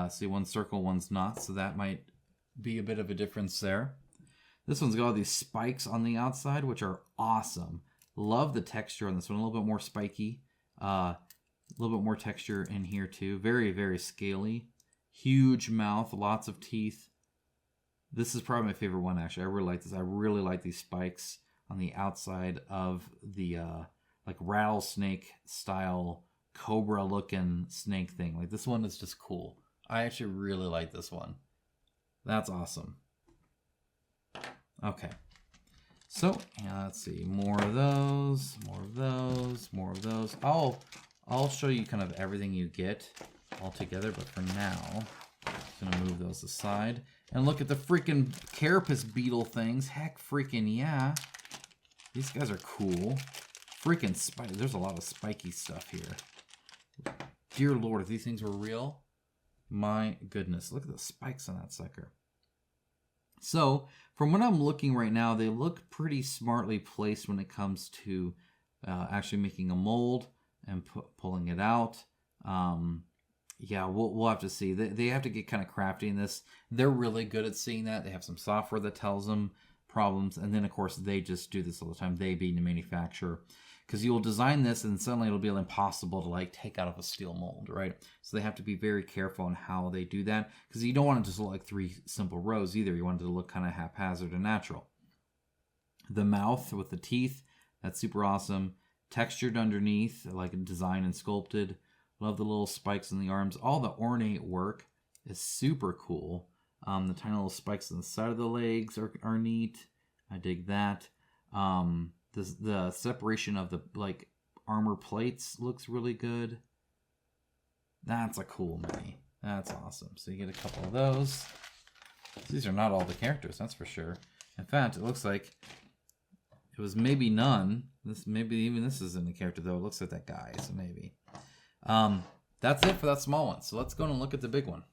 see, one's circle, one's not, so that might be a bit of a difference there. This one's got all these spikes on the outside, which are awesome. Love the texture on this one, a little bit more spiky. A little bit more texture in here too. Very, very scaly. Huge mouth, lots of teeth. This is probably my favorite one, actually. I really like this. I really like these spikes on the outside of the like rattlesnake style cobra looking snake thing. Like, this one is just cool. I actually really like this one. That's awesome. Okay. So, yeah, let's see. More of those, more of those, more of those. I'll show you kind of everything you get all together, but for now, I'm going to move those aside. And look at the freaking carapace beetle things. Heck freaking yeah. These guys are cool. Freaking spiky. There's a lot of spiky stuff here. Dear Lord, if these things were real, my goodness. Look at the spikes on that sucker. So, from what I'm looking right now, they look pretty smartly placed when it comes to actually making a mold and pulling it out. Yeah, we'll have to see. They have to get kind of crafty in this. They're really good at seeing that. They have some software that tells them problems. And then, of course, they just do this all the time. They being the manufacturer. Because you'll design this and suddenly it'll be impossible to like take out of a steel mold, right? So they have to be very careful on how they do that. Because you don't want it to just look like 3 simple rows either. You want it to look kind of haphazard and natural. The mouth with the teeth, that's super awesome. Textured underneath, like designed and sculpted. Love the little spikes in the arms. All the ornate work is super cool. The tiny little spikes on the side of the legs are neat. I dig that. The separation of the like armor plates looks really good. That's a cool mini. That's awesome. So you get a couple of those. These are not all the characters, that's for sure. In fact, it looks like it was maybe none. Maybe even this isn't a character though. It looks like that guy, so maybe. That's it for that small one. So let's go and look at the big one.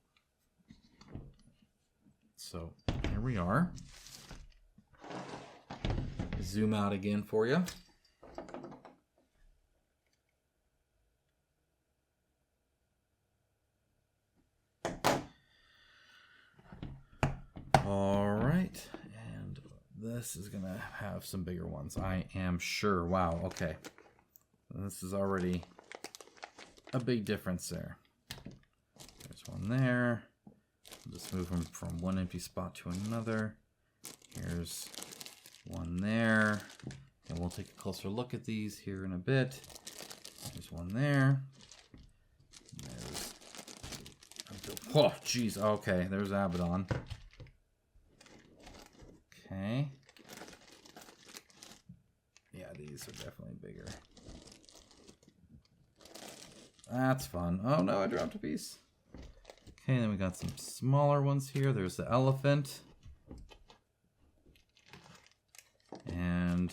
So here we are. Zoom out again for you. All right, and this is gonna have some bigger ones, I am sure. Wow, okay. This is already a big difference there. There's one there. Just move them from one empty spot to another. Here's one there. And we'll take a closer look at these here in a bit. There's one there. There's... Oh, jeez. Okay, there's Abaddon. Okay. Yeah, these are definitely bigger. That's fun. Oh no, I dropped a piece. Okay, then we got some smaller ones here. There's the elephant. And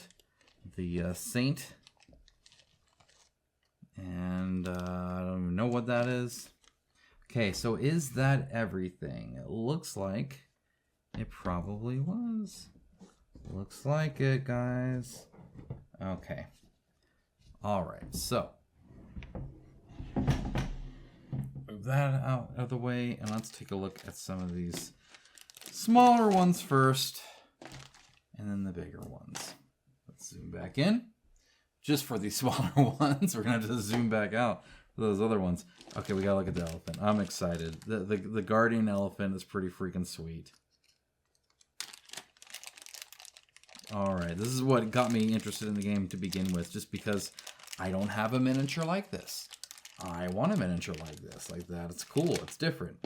the saint. And I don't even know what that is. Okay, so is that everything? It looks like it probably was. Looks like it, guys. Okay. All right, so move that out of the way, and let's take a look at some of these smaller ones first, and then the bigger ones. Let's zoom back in. Just for these smaller ones, we're gonna have to zoom back out for those other ones. Okay, we gotta look at the elephant. I'm excited. The guardian elephant is pretty freaking sweet. All right, this is what got me interested in the game to begin with, just because I don't have a miniature like this. I want a miniature like this, like that. It's cool, it's different.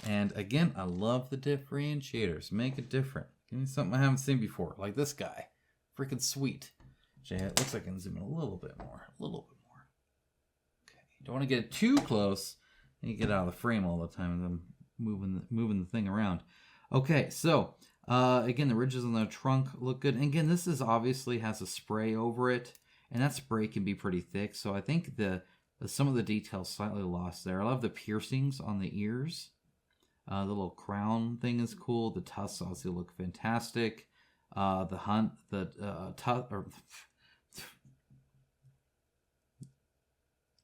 And again, I love the differentiators. Make it different. Give me something I haven't seen before, like this guy. Freaking sweet. It looks like I can zoom in a little bit more. Okay, don't want to get too close and you get out of the frame all the time as I'm moving the thing around. Okay, so again, the ridges on the trunk look good. And again, this is obviously has a spray over it, and that spray can be pretty thick. So I think some of the details slightly lost there. I love the piercings on the ears. The little crown thing is cool. The tusks obviously look fantastic.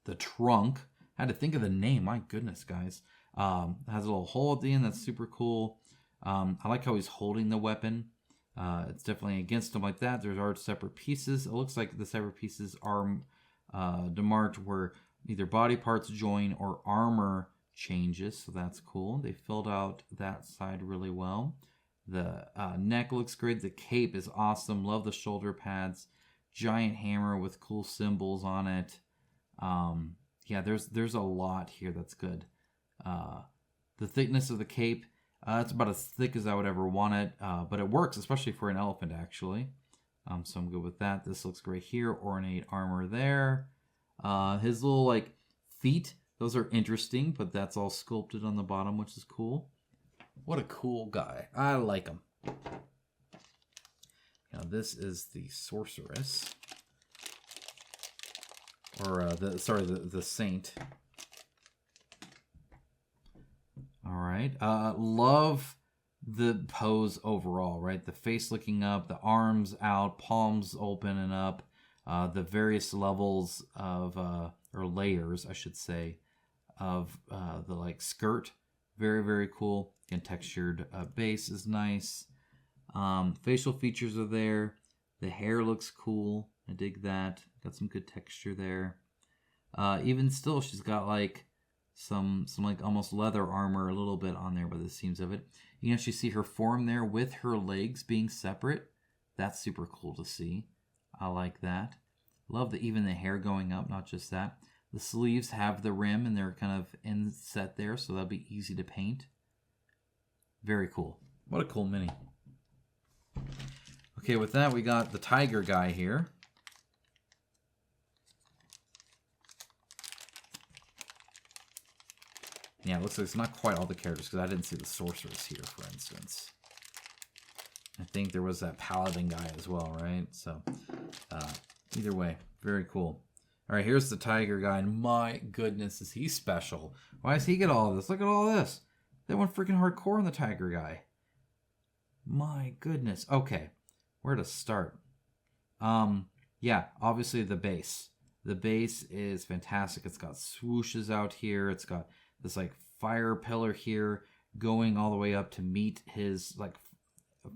The trunk. I had to think of the name. My goodness, guys. Has a little hole at the end. That's super cool. I like how he's holding the weapon. It's definitely against him like that. There are separate pieces. It looks like the separate pieces are demarked where either body parts join or armor changes. So that's cool. They filled out that side really well. The neck looks great. The cape is awesome. Love the shoulder pads. Giant hammer with cool symbols on it. Yeah, there's a lot here that's good. The thickness of the cape, it's about as thick as I would ever want it, but it works, especially for an elephant, actually. So I'm good with that. This looks great here. Ornate armor there. His little, like, feet, those are interesting, but that's all sculpted on the bottom, which is cool. What a cool guy. I like him. Now, this is the sorceress. Or, the saint. Alright. Love the pose overall, right? The face looking up, the arms out, palms open and up. The various levels of, or layers, I should say, of the, like, skirt. Very, very cool. Again, textured base is nice. Facial features are there. The hair looks cool. I dig that. Got some good texture there. Even still, she's got like some like almost leather armor a little bit on there by the seams of it. You can actually see her form there with her legs being separate. That's super cool to see. I like that. Love even the hair going up, not just that. The sleeves have the rim and they're kind of inset there, so that'll be easy to paint. Very cool. What a cool mini. Okay, with that, we got the tiger guy here. Yeah, it looks like it's not quite all the characters because I didn't see the sorceress here, for instance. I think there was that paladin guy as well, right? So, either way, very cool. All right, here's the tiger guy, and my goodness, is he special. Why does he get all of this? Look at all this. They went freaking hardcore on the tiger guy. My goodness. Okay, where to start? Yeah, obviously the base. The base is fantastic. It's got swooshes out here. It's got this like fire pillar here going all the way up to meet his like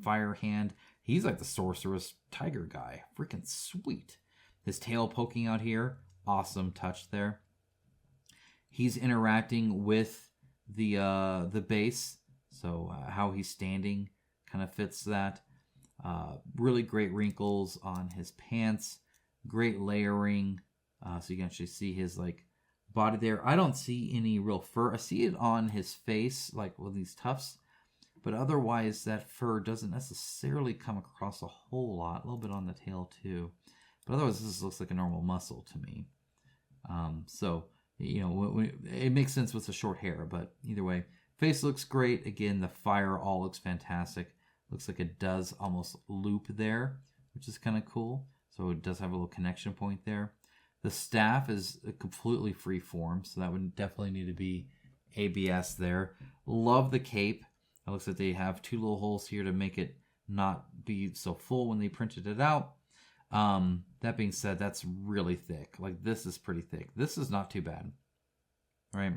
fire hand. He's like the sorceress tiger guy. Freaking sweet. His tail poking out here. Awesome touch there. He's interacting with the base. So how he's standing kind of fits that. Really great wrinkles on his pants. Great layering. So you can actually see his like body there. I don't see any real fur. I see it on his face, like with these tufts. But otherwise, that fur doesn't necessarily come across a whole lot. A little bit on the tail too. But otherwise, this looks like a normal muscle to me. So, you know, it makes sense with the short hair. But either way, face looks great. Again, the fire all looks fantastic. Looks like it does almost loop there, which is kind of cool. So it does have a little connection point there. The staff is completely free form, so that would definitely need to be ABS there. Love the cape. It looks like they have 2 little holes here to make it not be so full when they printed it out. That being said, that's really thick. Like, this is pretty thick. This is not too bad, right?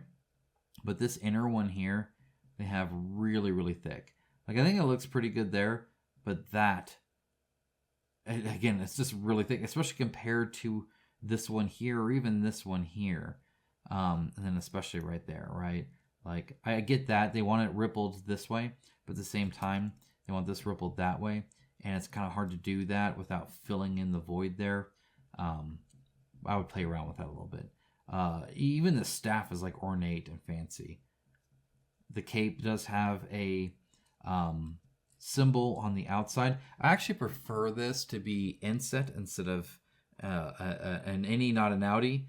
But this inner one here, they have really, really thick. Like, I think it looks pretty good there, but that, again, it's just really thick, especially compared to this one here or even this one here. And then especially right there, right? Like, I get that they want it rippled this way, but at the same time, they want this rippled that way. And it's kind of hard to do that without filling in the void there. I would play around with that a little bit. Even the staff is like ornate and fancy. The cape does have a symbol on the outside. I actually prefer this to be inset instead of an innie, not an outie.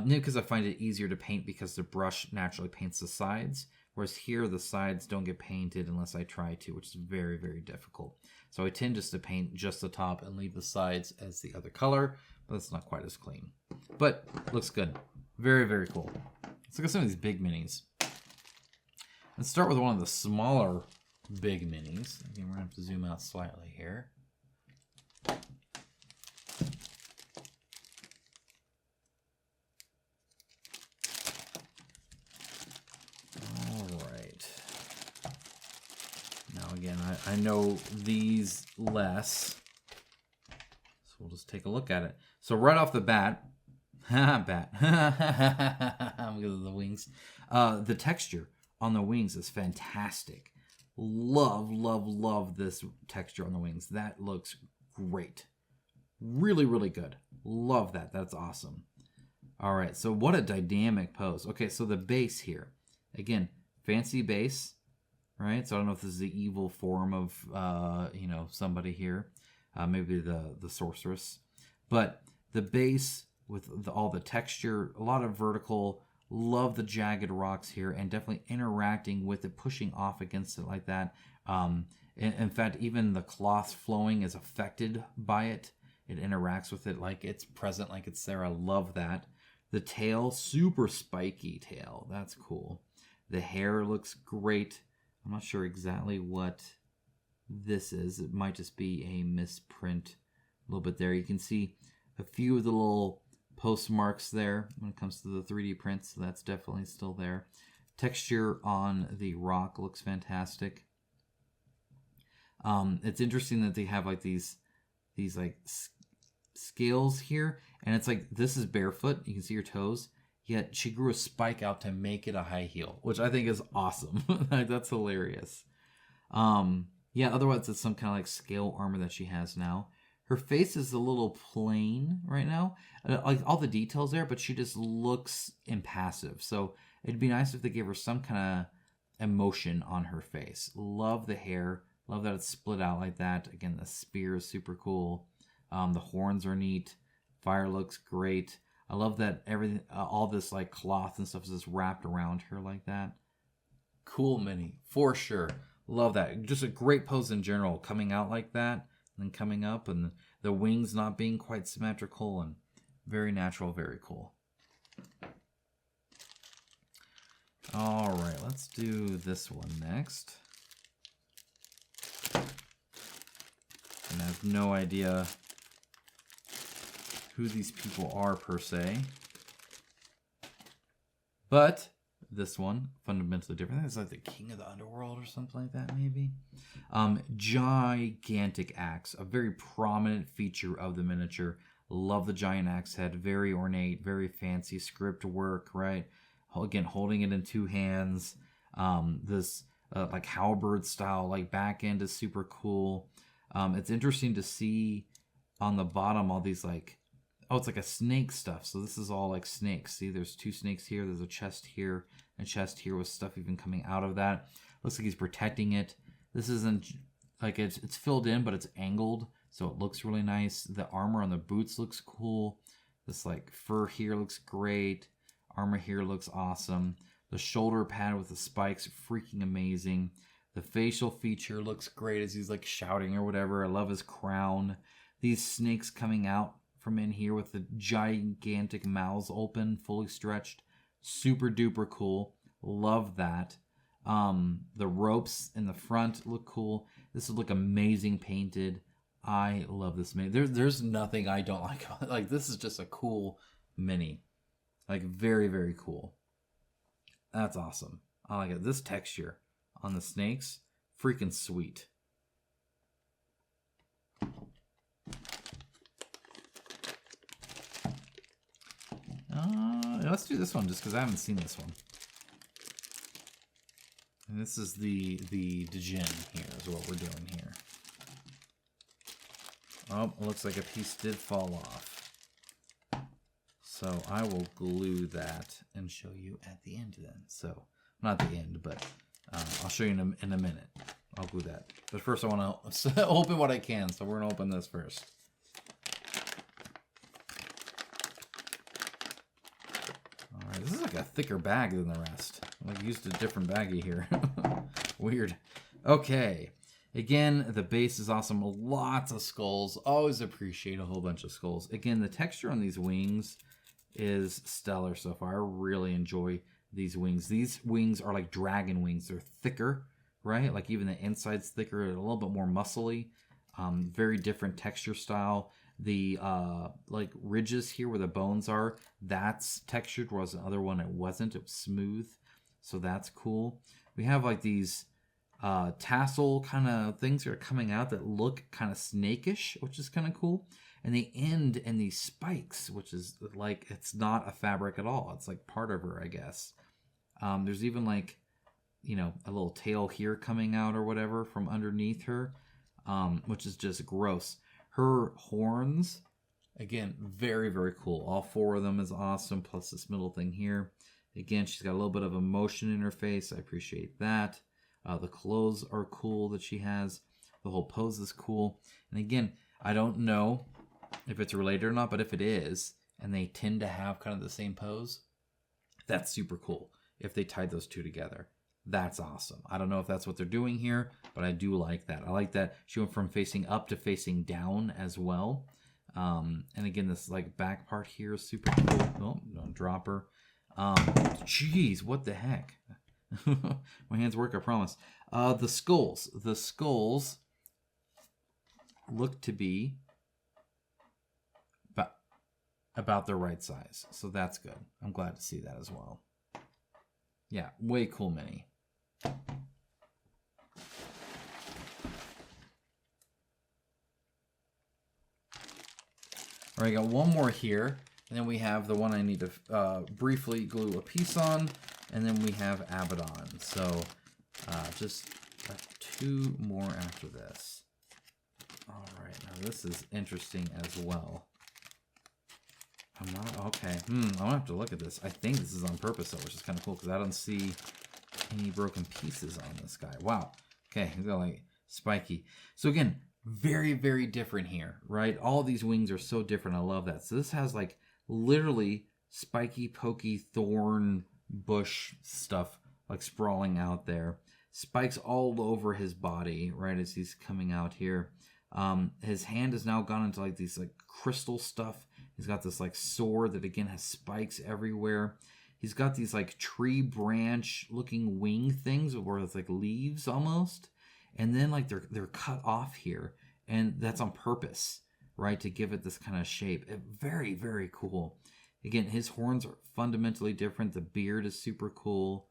Because I find it easier to paint because the brush naturally paints the sides. Whereas here, the sides don't get painted unless I try to, which is very, very difficult. So I tend just to paint just the top and leave the sides as the other color, but it's not quite as clean. But looks good. Very, very cool. Let's look at some of these big minis. Let's start with one of the smaller big minis. Again, we're going to have to zoom out slightly here. Again, I know these less, so we'll just take a look at it. So right off the bat, because of the wings, the texture on the wings is fantastic. Love, love, love this texture on the wings. That looks great. Really, really good. Love that. That's awesome. All right, so what a dynamic pose. Okay, so the base here. Again, fancy base. Right, so I don't know if this is the evil form of, somebody here, maybe the sorceress, but the base with all the texture, a lot of vertical. Love the jagged rocks here, and definitely interacting with it, pushing off against it like that. In fact, even the cloth flowing is affected by it. It interacts with it like it's present, like it's there. I love that. The tail, super spiky tail. That's cool. The hair looks great. I'm not sure exactly what this is. It might just be a misprint a little bit there. You can see a few of the little postmarks there when it comes to the 3D prints. So that's definitely still there. Texture on the rock looks fantastic. It's interesting that they have like these like scales here. And it's like, this is barefoot. You can see your toes. Yet she grew a spike out to make it a high heel, which I think is awesome. That's hilarious. Otherwise it's some kind of like scale armor that she has now. Her face is a little plain right now. Like all the details there, but she just looks impassive. So it'd be nice if they gave her some kind of emotion on her face. Love the hair. Love that it's split out like that. Again, the spear is super cool. The horns are neat. Fire looks great. I love that everything, all this like cloth and stuff is just wrapped around her like that. Cool mini, for sure. Love that. Just a great pose in general, coming out like that, and then coming up, and the wings not being quite symmetrical, and very natural, very cool. All right, let's do this one next. And I have no idea who these people are per se, but this one fundamentally different. I think it's like the king of the underworld or something like that, maybe. Gigantic axe, a very prominent feature of the miniature. Love the giant axe head, very ornate, very fancy script work, right? Again, holding it in 2 hands. This like halberd style like back end is super cool. It's interesting to see on the bottom all these like, oh, it's like a snake stuff. So this is all like snakes. See, there's 2 snakes here. There's a chest here, and chest here with stuff even coming out of that. Looks like he's protecting it. This isn't like it's filled in, but it's angled, so it looks really nice. The armor on the boots looks cool. This like fur here looks great. Armor here looks awesome. The shoulder pad with the spikes, freaking amazing. The facial feature looks great as he's like shouting or whatever. I love his crown. These snakes coming out from in here with the gigantic mouths open, fully stretched. Super duper cool. Love that. The ropes in the front look cool. This would look amazing painted. I love this mini. There's nothing I don't like about it. Like, this is just a cool mini. Like, very, very cool. That's awesome. I like it. This texture on the snakes, freaking sweet. Let's do this one just because I haven't seen this one. And this is the Djinn here is what we're doing here. Oh, it looks like a piece did fall off. So I will glue that and show you at the end then. So, not the end, but I'll show you in a minute. I'll glue that. But first I want to open what I can, so we're going to open this first. Alright, this is like a thicker bag than the rest. I used a different baggie here. Weird. Okay. Again, the base is awesome. Lots of skulls. Always appreciate a whole bunch of skulls. Again, the texture on these wings is stellar so far. I really enjoy these wings. These wings are like dragon wings. They're thicker, right? Like even the inside's thicker, a little bit more muscly. Very different texture style. The like ridges here where the bones are, that's textured, whereas the other one it wasn't. It was smooth. So that's cool. We have like these tassel kind of things that are coming out that look kind of snakish, which is kind of cool. And the end and these spikes, which is like, it's not a fabric at all. It's like part of her, I guess. There's even like, you know, a little tail here coming out or whatever from underneath her, which is just gross. Her horns, again, very, very cool. All four of them is awesome, plus this middle thing here. Again, she's got a little bit of emotion in her face. I appreciate that. The clothes are cool that she has. The whole pose is cool. And again, I don't know if it's related or not, but if it is, and they tend to have kind of the same pose, that's super cool. If they tied those two together, that's awesome. I don't know if that's what they're doing here, but I do like that. I like that she went from facing up to facing down as well. And again, this like back part here is super cool. Oh, don't drop her. Jeez, what the heck? My hands work, I promise. The skulls. The skulls look to be about the right size. So that's good. I'm glad to see that as well. Yeah, way cool mini. All right, got one more here. And then we have the one I need to briefly glue a piece on. And then we have Abaddon. So just two more after this. All right, now this is interesting as well. I'm not, okay. I'm gonna have to look at this. I think this is on purpose though, which is kind of cool because I don't see any broken pieces on this guy. Wow. Okay, he's got like spiky. So again, very, very different here, right? All these wings are so different. I love that. So this has like literally spiky, pokey, thorn, bush stuff like sprawling out there. Spikes all over his body, right, as he's coming out here. His hand has now gone into like these like crystal stuff. He's got this like sword that again has spikes everywhere. He's got these like tree branch looking wing things where it's like leaves almost. And then like they're cut off here. And that's on purpose, right? To give it this kind of shape. Very, very cool. Again, his horns are fundamentally different. The beard is super cool.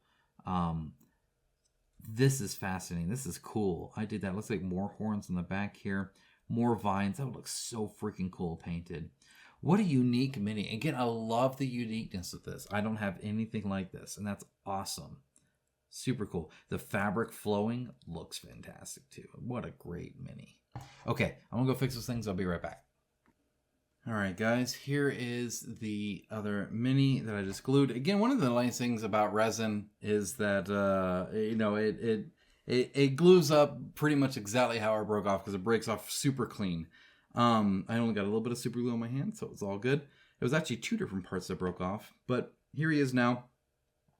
This is fascinating. This is cool. I did that. Looks like more horns in the back here. More vines. That would look so freaking cool painted. What a unique mini. Again, I love the uniqueness of this. I don't have anything like this, and that's awesome. Super cool. The fabric flowing looks fantastic too. What a great mini. Okay, I'm gonna go fix those things. I'll be right back. All right, guys, here is the other mini that I just glued. Again, one of the nice things about resin is that, you know, it glues up pretty much exactly how it broke off because it breaks off super clean. I only got a little bit of super glue on my hand, so it's all good. It was actually two different parts that broke off, but here he is now.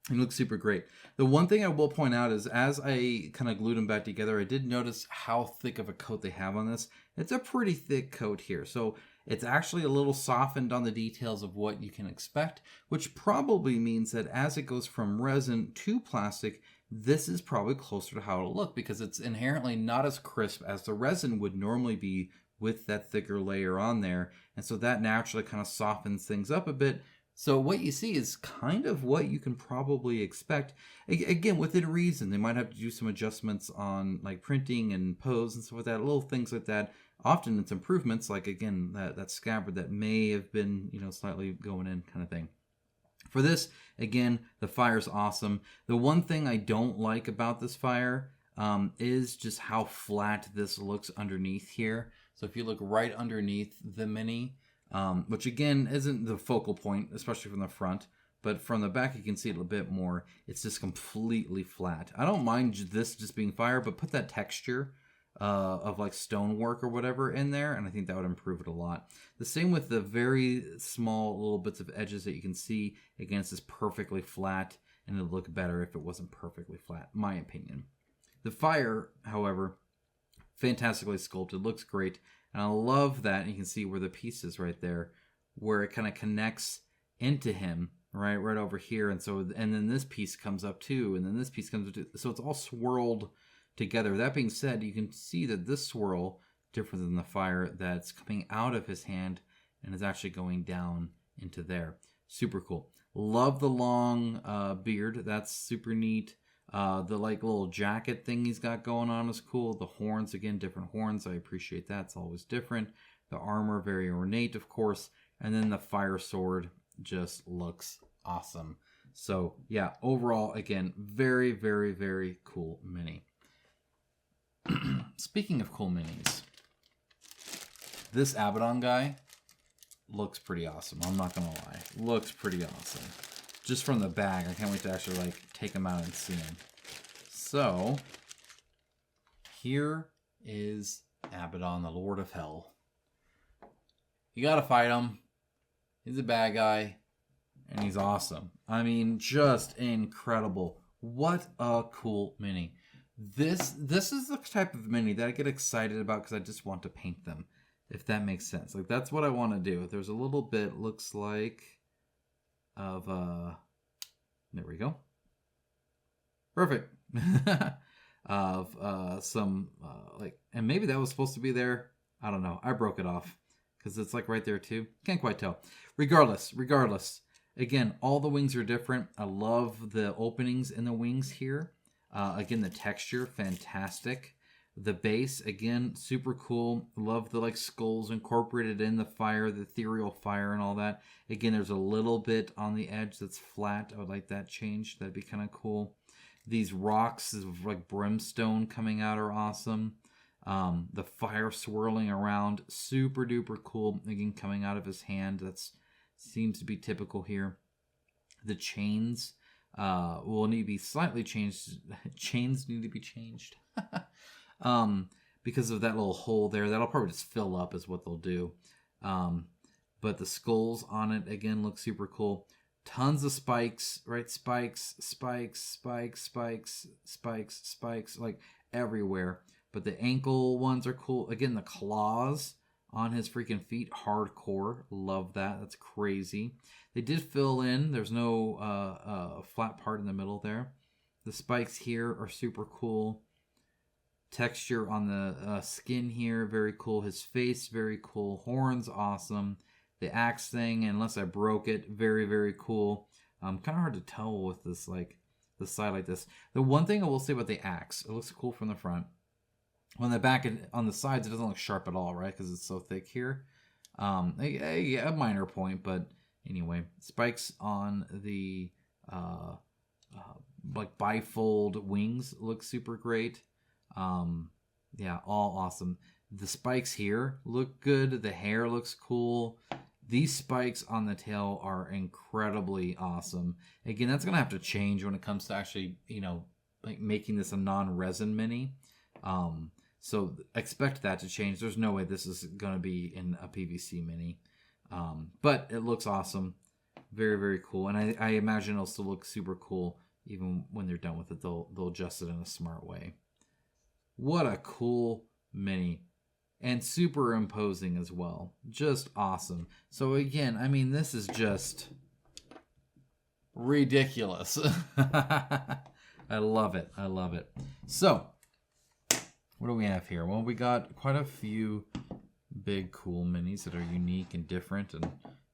He looks super great. The one thing I will point out is as I kind of glued them back together, I did notice how thick of a coat they have on this. It's a pretty thick coat here. So It's actually a little softened on the details of what you can expect, which probably means that as it goes from resin to plastic, this is probably closer to how it'll look because it's inherently not as crisp as the resin would normally be with that thicker layer on there. And so that naturally kind of softens things up a bit. So what you see is kind of what you can probably expect. Again, within reason, they might have to do some adjustments on like printing and pose and stuff like that, little things like that. Often it's improvements, like again, that scabbard that may have been, slightly going in kind of thing. For this, again, the fire's awesome. The one thing I don't like about this fire is just how flat this looks underneath here. So if you look right underneath the Mini, which again isn't the focal point, especially from the front, but from the back you can see it a bit more. It's just completely flat. I don't mind this just being fire, but put that texture of like stonework or whatever in there, and I think that would improve it a lot. The same with the very small little bits of edges that you can see. Again, it's just perfectly flat, and it would look better if it wasn't perfectly flat, my opinion. The fire, however, fantastically sculpted, looks great, and I love that. You can see where the piece is right there, where it kind of connects into him, right over here, and then this piece comes up too, and then this piece comes up too, so it's all swirled together. That being said, you can see that this swirl, different than the fire that's coming out of his hand and is actually going down into there. Super cool. Love the long beard. That's super neat. The like little jacket thing he's got going on is cool. The horns, again, different horns. I appreciate that. It's always different. The armor, very ornate, of course. And then the fire sword just looks awesome. So yeah, overall, again, very, very, very cool Mini. Speaking of cool minis, this Abaddon guy looks pretty awesome. I'm not gonna lie, looks pretty awesome. Just from the bag, I can't wait to actually like take him out and see him. So here is Abaddon, the Lord of Hell. You gotta fight him. He's a bad guy, and he's awesome. I mean, just incredible. What a cool mini. This is the type of mini that I get excited about because I just want to paint them, if that makes sense. Like, that's what I want to do. There's a little bit, looks like, of, there we go. Perfect. Of some, like, and maybe that was supposed to be there. I don't know. I broke it off because it's like right there too. Can't quite tell. Regardless. Again, all the wings are different. I love the openings in the wings here. Again, the texture, fantastic. The base, again, super cool. Love the like skulls incorporated in the fire, the ethereal fire and all that. Again, there's a little bit on the edge that's flat. I would like that changed. That'd be kind of cool. These rocks of like brimstone coming out are awesome. The fire swirling around, super duper cool. Again, coming out of his hand. That's seems to be typical here. The chains will need to be slightly changed. Chains need to be changed. Because of that little hole there. That'll probably just fill up is what they'll do. But the skulls on it, again, look super cool. Tons of spikes, right? Spikes, like everywhere. But the ankle ones are cool. Again, the claws on his freaking feet, hardcore. Love that. That's crazy. They did fill in. There's no flat part in the middle there. The spikes here are super cool. Texture on the skin here, very cool. His face, very cool. Horns, awesome. The axe thing, unless I broke it, very, very cool. Kind of hard to tell with this, like, the side like this. The one thing I will say about the axe, it looks cool from the front. On the back and on the sides, it doesn't look sharp at all, right? Because it's so thick here. A minor point, but anyway. Spikes on the like bifold wings look super great. Yeah, all awesome. The spikes here look good. The hair looks cool. These spikes on the tail are incredibly awesome. Again, that's gonna have to change when it comes to actually, like making this a non-resin mini. So expect that to change. There's no way this is gonna be in a PVC mini. But it looks awesome. Very, very cool. And I imagine it'll still look super cool even when they're done with it. They'll adjust it in a smart way. What a cool mini. and super imposing as well. Just awesome. So again, I mean, this is just ridiculous. I love it. I love it. So, what do we have here? Well, we got quite a few big, cool minis that are unique and different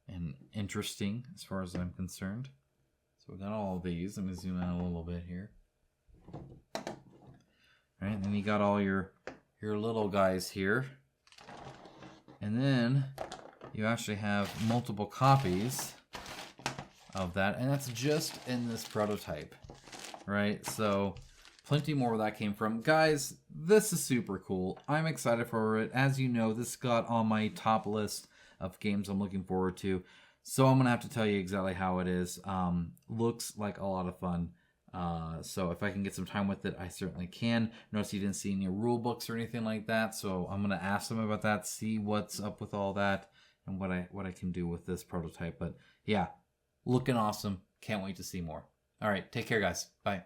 and interesting as far as I'm concerned. So we got all of these. Let me zoom out a little bit here. All right, and then you got all your little guys here. And then you actually have multiple copies of that, and that's just in this prototype, right? So plenty more where that came from. Guys, this is super cool. I'm excited for it. As you know, this got on my top list of games I'm looking forward to. So I'm going to have to tell you exactly how it is. Looks like a lot of fun. So if I can get some time with it, I certainly can. Notice you didn't see any rule books or anything like that. So I'm going to ask them about that, see what's up with all that, and what I can do with this prototype. But yeah, looking awesome. Can't wait to see more. All right, take care, guys. Bye.